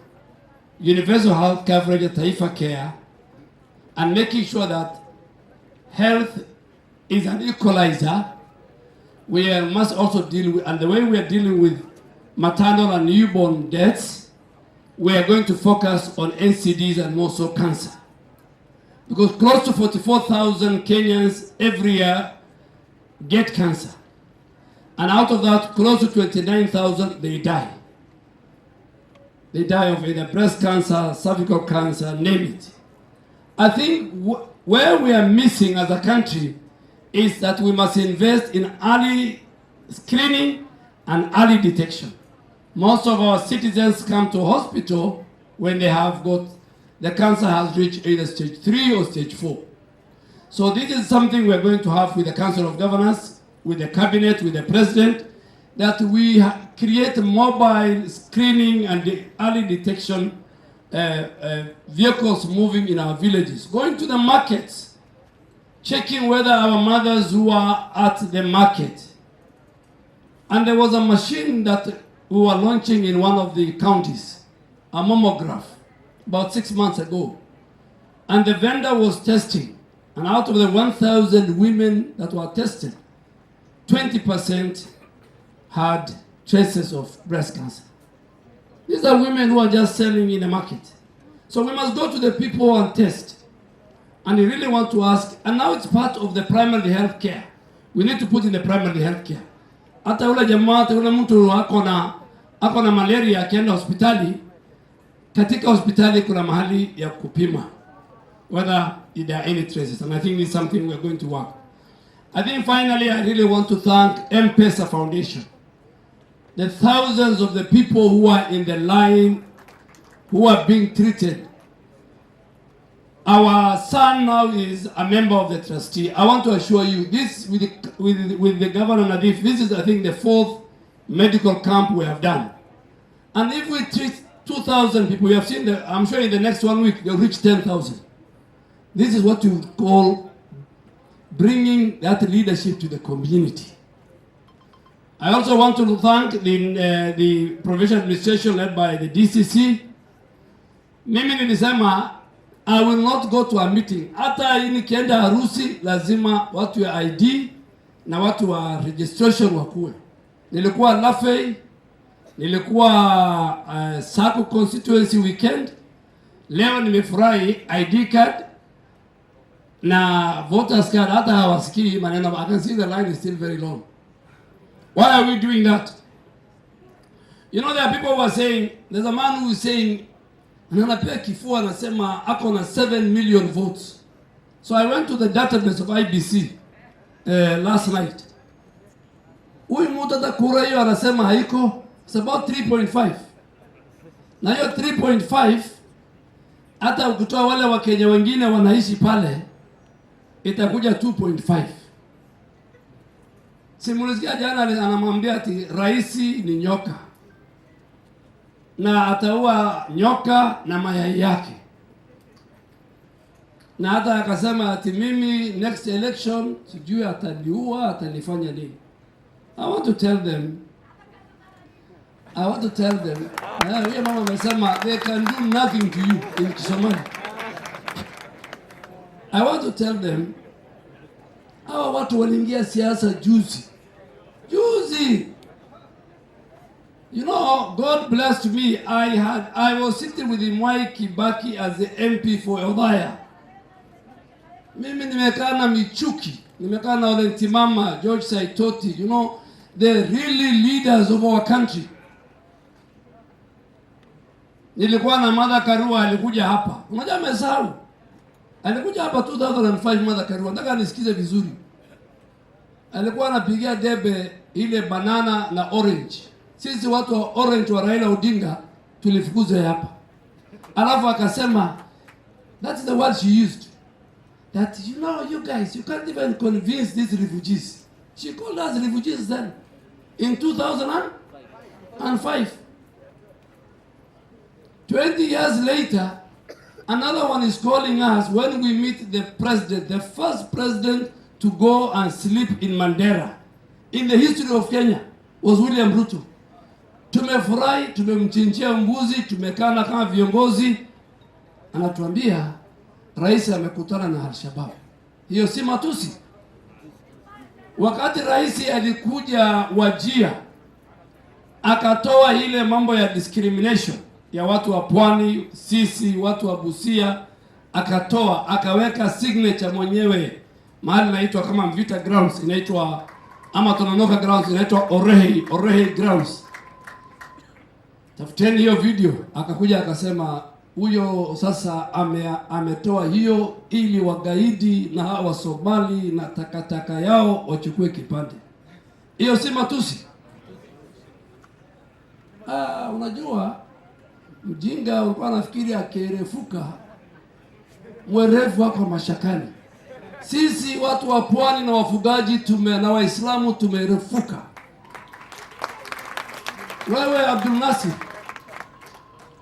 universal health coverage at Taifa Care, and making sure that health is an equalizer, we must also deal with, and the way we are dealing with maternal and newborn deaths, we are going to focus on NCDs and more so cancer. Because close to 44,000 Kenyans every year get cancer. And out of that, close to 29,000, they die. They die of either breast cancer, cervical cancer, name it. I think where we are missing as a country is that we must invest in early screening and early detection. Most of our citizens come to hospital when they have got, the cancer has reached either stage 3 or stage 4. So this is something we're going to have with the Council of Governors, with the Cabinet, with the President, that we create mobile screening and the early detection vehicles moving in our villages, going to the markets, checking whether our mothers who are at the market. And there was a machine that we were launching in one of the counties, a mammograph, about 6 months ago. And the vendor was testing, and out of the 1,000 women that were tested, 20% had traces of breast cancer. These are women who are just selling in the market. So we must go to the people and test. And we really want to ask, and now it's part of the primary health care. We need to put in the primary health care. Hata ule jamaa, hata ule mtu ako na malaria akienda hospitali, katika hospitali kuna mahali ya kupima whether there are any traces. And I think it's something we're going to work. I think finally I really want to thank M-Pesa Foundation. The thousands of the people who are in the line, who are being treated. Our son now is a member of the trustee. I want to assure you, this with the Governor Nadif, this is I think the 4th medical camp we have done. And if we treat 2,000 people, we have seen that, I'm sure in the next 1 week they'll reach 10,000. This is what you call bringing that leadership to the community. I also want to thank the provincial administration led by the DCC. Mimi nilisema I will not go to a meeting. Hata nikienda harusi lazima watu ya ID na watu wa registration wakuwe. Nilikuwa Lafey, nilikuwa Sako constituency weekend. Leo nimefurahi ID card. na voters card hata hawasikii maneno. I can see the line is still very long. Why are we doing that? You know, there are people who are saying, there's a man who is saying, ananapea kifua anasema ako na 7 million votes. So I went to the database of IBC last night. Huyu mtu hata kura hiyo anasema haiko. It's about 3.5. Na hiyo 3.5 hata ukitoa wale wa Kenya wengine wanaishi pale itakuja 2.5. Simulisikia jana anamwambia ati raisi ni nyoka na ataua nyoka na mayai yake, na hata akasema ati mimi next election sijui ataliua atalifanya nini. I want to tell them huyo mama amesema they can do nothing to you in Kisomali. I want to tell them, hawa watu waliingia siasa juzi. You know, God blessed me. I was sitting with Mwai Kibaki as the MP for Odaya. Mimi nimekaa na Michuki, nimekaa na Ole Ntimama, George Saitoti, you know, the really leaders of our country. Nilikuwa na Mother Karua, alikuja hapa. Unajua amesahau. Alikuja hapa 2005 Mother Karua. Nataka nisikize vizuri. Alikuwa anapigia debe ile banana na orange. Sisi watu wa orange wa Raila Odinga tulifukuza hapa. Alafu akasema, that's the word she used. That, you know, you guys, you can't even convince these refugees. She called us refugees then in 2005. 20 years later, another one is calling us when we meet the president, the first president to go and sleep in Mandera in the history of Kenya was William Ruto. Tumefurahi, tumemchinjia mbuzi, tumekana kama viongozi. Anatuambia rais amekutana na Al-Shabaab. Hiyo si matusi. Wakati rais alikuja Wajia akatoa ile mambo ya discrimination ya watu wa Pwani, sisi watu wa Busia, akatoa akaweka signature mwenyewe mahali inaitwa kama Mvita Grounds, inaitwa ama Tononoka Grounds, inaitwa Orehe Grounds. Tafuteni hiyo video. Akakuja akasema huyo sasa ametoa hiyo ili wagaidi na hawa Somali na takataka yao wachukue kipande. Hiyo si matusi. Unajua mjinga ulikuwa nafikiri akirefuka mwerevu wako mashakani. Sisi watu wa Pwani na wafugaji na Waislamu tumerefuka. Wewe Abdul Nasir,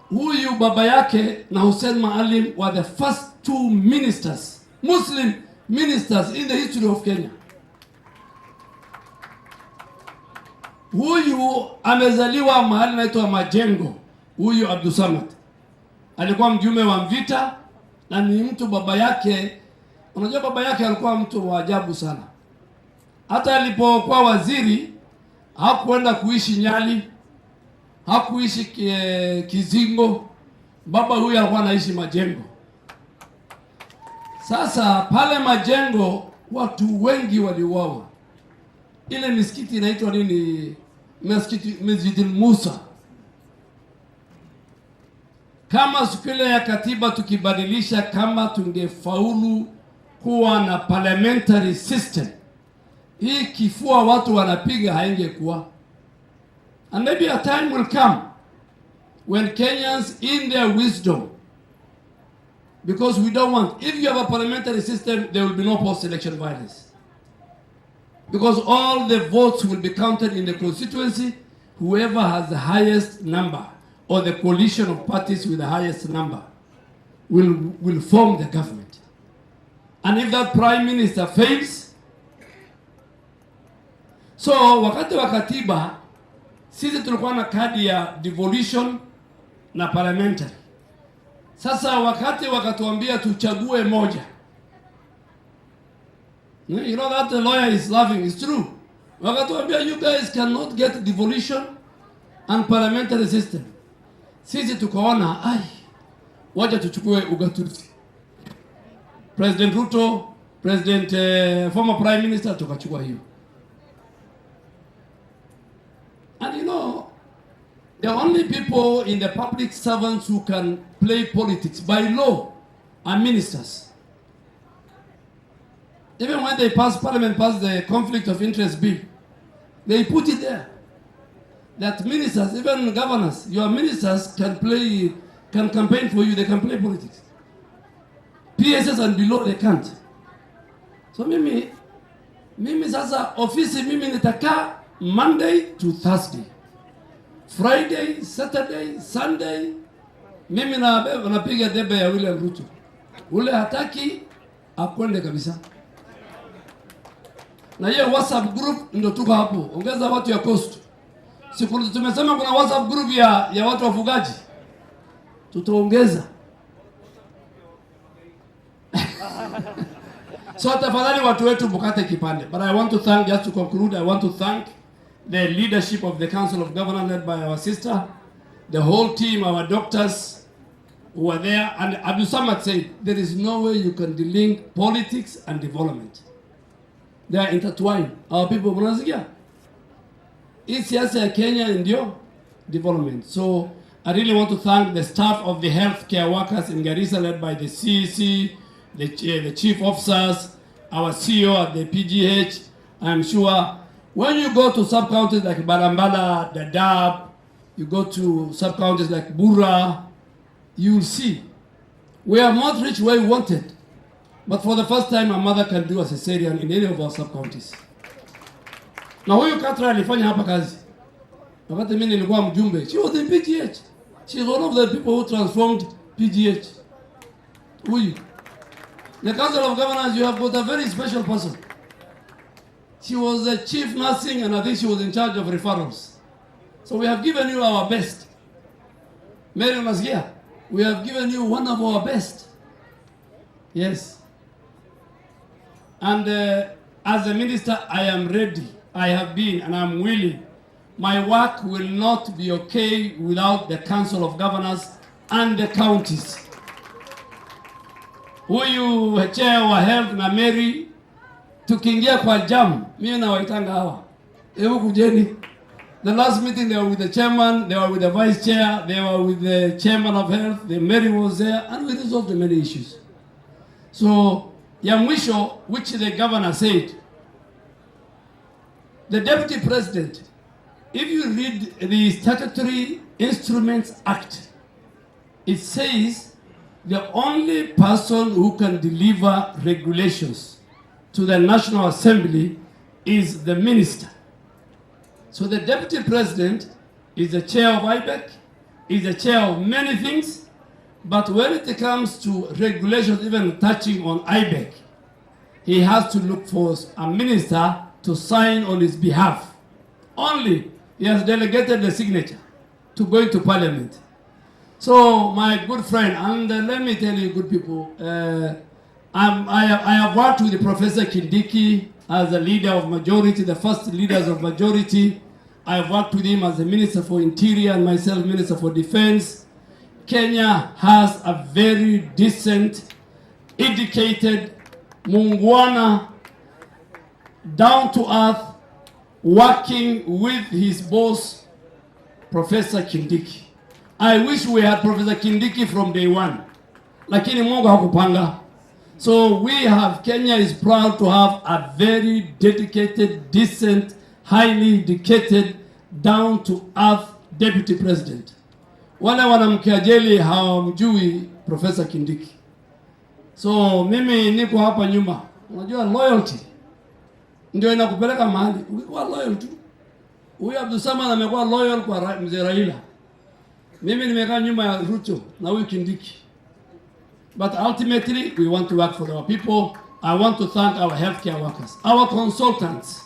huyu baba yake na Hussein Maalim were the first 2 ministers, Muslim ministers in the history of Kenya. Huyu amezaliwa mahali naitwa Majengo. Huyu Abdul Samad alikuwa mjumbe wa Mvita na ni mtu baba yake. Unajua baba yake alikuwa mtu wa ajabu sana. Hata alipokuwa waziri hakuenda kuishi Nyali, hakuishi Kizingo. Baba huyu alikuwa anaishi Majengo. Sasa pale Majengo watu wengi waliuawa. Ile misikiti inaitwa nini? Masjid Musa. Kama siku ile ya katiba tukibadilisha, kama tungefaulu kuwa na parliamentary system, hii kifua watu wanapiga haingekuwa. And maybe a time will come when Kenyans in their wisdom, because we don't want, if you have a parliamentary system, there will be no post-election violence. Because all the votes will be counted in the constituency, whoever has the highest number, or the coalition of parties with the highest number, will form the government. And if that prime minister fails, so wakati wa katiba, sisi tulikuwa na kadi ya devolution na parliamentary. Sasa wakati wakatuambia tuchague moja. You know that the lawyer is laughing, it's true. Wakatuambia you guys cannot get devolution and parliamentary system. Sisi tukaona wacha tuchukue ugatuzi. President Ruto, former Prime Minister tukachukua hiyo. And you know, the only people in the public servants who can play politics by law are ministers. Even when they Parliament passed the conflict of interest bill, they put it there. That ministers, even governors, your ministers can campaign for you, they can play politics. PSS and below, they can't. So mimi sasa ofisi mimi nitakaa Monday to Thursday. Friday, Saturday, Sunday, mimi napiga debe ya William Ruto. Ule hataki akwende kabisa. Na hiyo WhatsApp group ndio tuko hapo. Ongeza watu ya Coast. Siku tumesema kuna WhatsApp group ya watu wafugaji. Tutaongeza. So tafadhali watu wetu mkate kipande. But I want to thank, just to conclude, I want to thank the leadership of the Council of Governors led by our sister, the whole team, our doctors who were there. And Abdul Samad said, there is no way you can delink politics and development. They are intertwined. Our people, mnasikia? Isiye ya Kenya ndio development. So I really want to thank the staff of the healthcare workers in Garissa led by the CEC, the chief officers, our CEO at the PGH. I'm sure when you go to sub-counties like Barambala, Dadaab, you go to sub-counties like Bura, you will see we have not reached where we wanted. But for the first time, a mother can do a cesarean in any of our sub-counties. Na huyu Katra alifanya hapa kazi. Wakati mimi nilikuwa mjumbe, she was in PGH. She is one of the people who transformed PGH. Huyu. The Council of Governors, you have got a very special person. She was the chief nursing and I think she was in charge of referrals. So we have given you our best. Mary Masgia, we have given you one of our best. Yes. And as a minister, I am ready. I have been and I'm willing. My work will not be okay without the Council of Governors and the counties. Huyu chair wa health na Mary, tukiingia kwa jam, mimi na waitanga hawa. Hebu kujeni. The last meeting they were with the chairman, they were with the vice chair, they were with the chairman of health, the Mary was there, and we resolved the many issues. So, ya mwisho, which the governor said, the deputy president, if you read the Statutory Instruments Act, it says the only person who can deliver regulations to the National Assembly is the minister. So the deputy president is the chair of IBEC, is the chair of many things, but when it comes to regulations even touching on IBEC, he has to look for a minister to sign on his behalf. Only he has delegated the signature to go into parliament. So my good friend, and let me tell you good people, I have worked with Professor Kindiki as a leader of majority, the first leaders of majority. I have worked with him as the Minister for Interior and myself Minister for Defense. Kenya has a very decent, educated, Mungwana, down to earth, working with his boss, Professor Kindiki. I wish we had Professor Kindiki from day one. Lakini Mungu hakupanga. So Kenya is proud to have a very dedicated, decent, highly educated, down to earth deputy president. Wale wanamkiajeli hawamjui Professor Kindiki. So mimi niko hapa nyuma. Unajua loyalty ndio inakupeleka mahali. Ukikuwa loyal tu. Huyu Abdulsamad amekuwa loyal kwa mzee Raila. Mimi nimekaa nyuma ya Ruto na huyu Kindiki. But ultimately we want to work for our people. I want to thank our healthcare workers, our consultants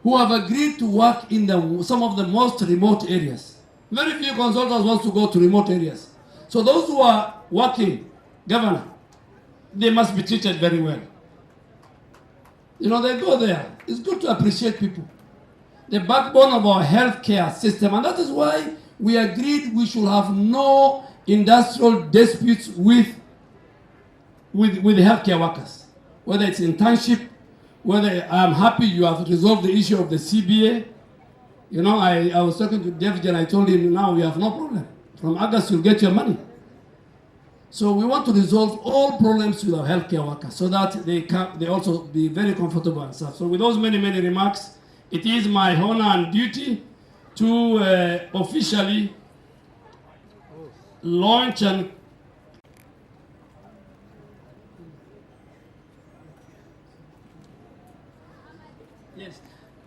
who have agreed to work in some of the most remote areas. Very few consultants want to go to remote areas. So those who are working, Governor, they must be treated very well. You know, they go there. It's good to appreciate people. The backbone of our healthcare system, and that is why we agreed we should have no industrial disputes with with the healthcare workers, whether it's internship, whether I'm happy you have resolved the issue of the CBA. You know, I was talking to David and I told him now we have no problem. From August you'll get your money. So we want to resolve all problems with our healthcare workers so that they also be very comfortable and stuff. So with those many remarks, it is my honor and duty to officially launch and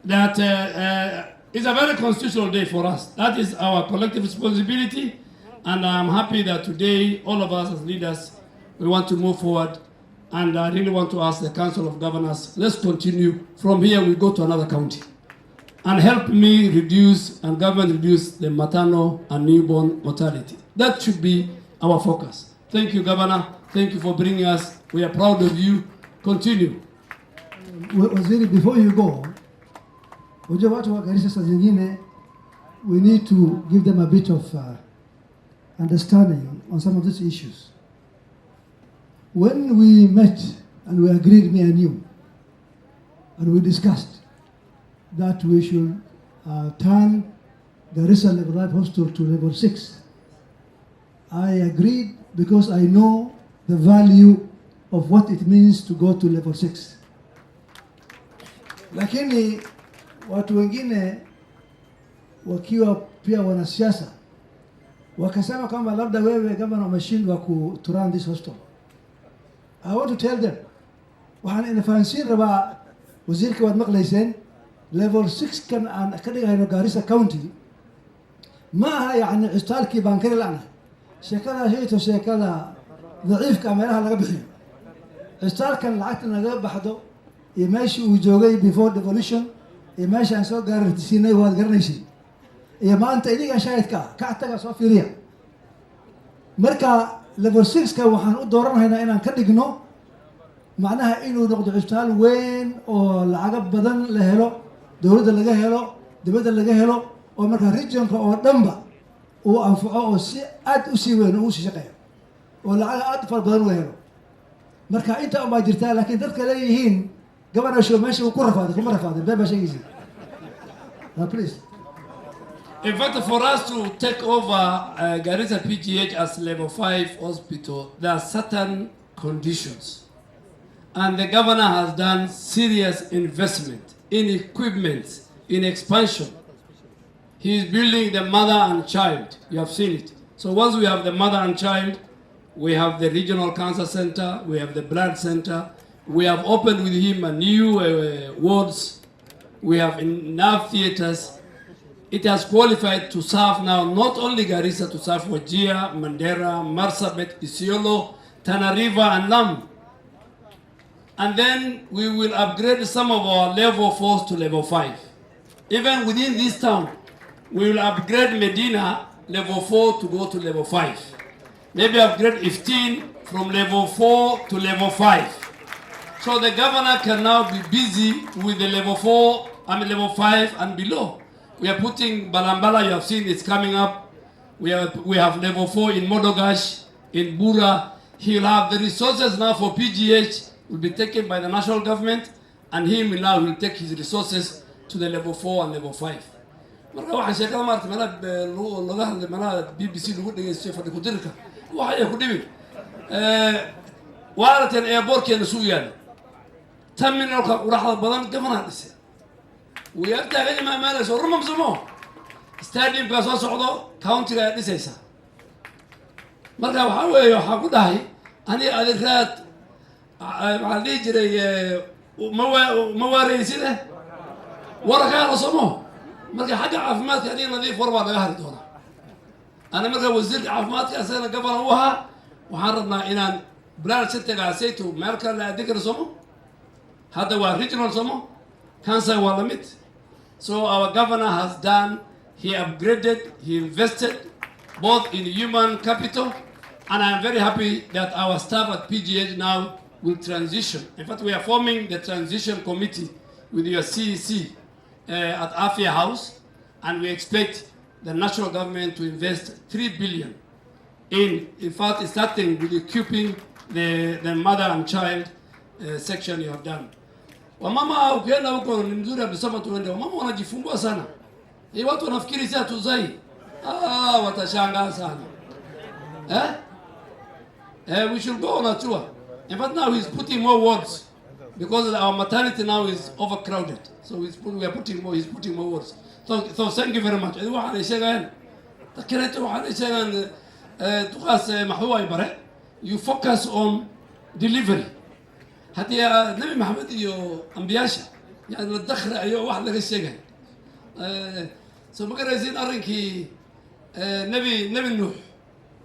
that is a very constitutional day for us. That is our collective responsibility, and I'm happy that today all of us as leaders, we want to move forward, and I really want to ask the Council of Governors, let's continue. From here we go to another county and help me reduce and government reduce the maternal and newborn mortality. That should be our focus. Thank you, Governor. Thank you for bringing us. We are proud of you. Continue. Waziri, before you go, unajua watu wa Garissa saa zingine, we need to give them a bit of understanding on some of these issues. When we met and we agreed, me and you, and we discussed that we should turn Garissa Level 5 Hospital to Level 6, I agreed because I know the value of what it means to go to Level 6. Lakini watu wengine wakiwa pia wanasiasa wakasema kwamba labda wewe kama umeshindwa to run this hospital. I want to tell them, waxaan ina fahansiin rabaa wasiirka waad maqlayseen level 6 kan aan ka dhigayno Garissa County maaha yani cisbitaalkii baan kari la'na sheekada hayto sheekada daciifka meelaha laga bixiyo cisbitaalkan lacagta naga baxdo iyo meeshii uu joogay before devolution iyo meesha aan soo gaarsiinay waad garanaysay iyo maanta idiga shaahidka ka taga soo fiiriya marka level 6 ka waxaan u dooranaynaa inaan ka dhigno macnaha inuu noqdo cisbitaal weyn oo lacag badan la helo dawladda laga helo dibadda laga helo oo marka regionka oo dhanba uu anfaco oo si aad u sii weyn oo u sii shaqeeyo oo lacag aad far badan u helo marka inta uma jirtaa laakiin dadka leeyihiin governorship meesha uu ku rafaaday kuma rafaaday baba sheegaysi please. In fact, for us to take over Garissa PGH as level 5 hospital, there are certain conditions. And the governor has done serious investment in equipment, in expansion. He is building the mother and child. You have seen it. So once we have the mother and child, we have the regional cancer center, we have the blood center, we have opened with him a new wards, we have enough theaters. It has qualified to serve now not only Garissa, to serve Wajir, Mandera, Marsabit, Isiolo, Tana River, and Lam. And then we will upgrade some of our level 4s to level 5. Even within this town, we will upgrade Medina level 4 to go to level 5. Maybe upgrade 15 from level 4 to level 5. So the governor can now be busy with the level 4, level 5 and below. We are putting Balambala, you have seen it's coming up. We have level 4 in Modogash, in Bura. He will have the resources now for PGH, will be taken by the national government, and he will take his resources to the level 4 and level 5. marka waxaan sheekada maartay laga hadlay malaha BBC lagu dhageystay fadhi ku dirka waxa ay ku dhibin waaratan airportkeena suu yaal terminalka quraxda badan gafana dhisay ويبدأ غني ما مالس ورمم زمو stadium ka soo socdo county ga dhisaysa marka waxa weeyo waxa ku dhahay ani adeeraad waxa la jiray ma wareysida warka somo marka xagga caafimaadka hadii nadiif war baa laga hari doona ana marka wasiirka caafimaadka asana gabana u ahaa waxaan rabnaa inaan blood center ga sayto marka la adeegro somo hada waa regional somo cancer waa lamid. So our governor has done, he upgraded, he invested both in human capital, and I'm very happy that our staff at PGH now will transition. In fact, we are forming the transition committee with your CEC at Afia House, and we expect the national government to invest 3 billion in fact, starting with equipping the mother and child section you have done. Wamama ukienda huko ni mzuri abisoma tuende. Wamama wanajifungua sana. Hii watu wanafikiri si atuzai. Watashangaa sana. We should go on a tour. In fact, now he's putting more wards because our maternity now is overcrowded. So he's putting more wards. So thank you very much. You focus on delivery. حتى يا نبي محمد يو أنبياشة يعني الدخل أيوة واحد لقى الشيء سو بقرا زين أرنكي نبي نوح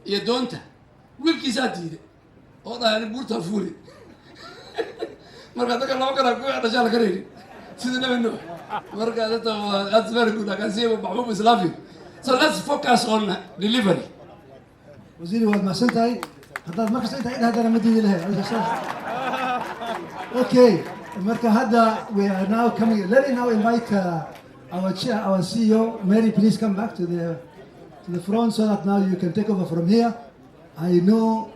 يدونته ويلكي ساتي والله يعني بورتا فولي مرة ذاك الله بقرا كوي على شال كريري سيد نبي نوح مرة هذا أتذكر كذا كان سيد محبوب إسلامي. So let's focus on delivery. وزيري واد ما سنتاي هذا ما كسنتاي هذا أنا مديني له. Okay, Marka Hada, we are now coming. Let me now invite our chair, our CEO, Mary. Please come back to the front so that now you can take over from here. I know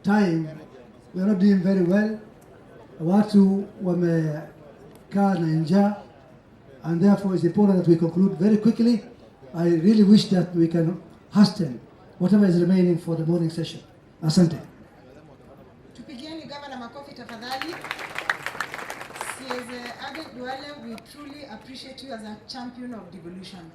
time we are not doing very well. Watu wamekaa na njaa, and therefore it's important that we conclude very quickly. I really wish that we can hasten whatever is remaining for the morning session. Asante. Tupigieni Governor makofi tafadhali. We truly appreciate you as a champion of devolution.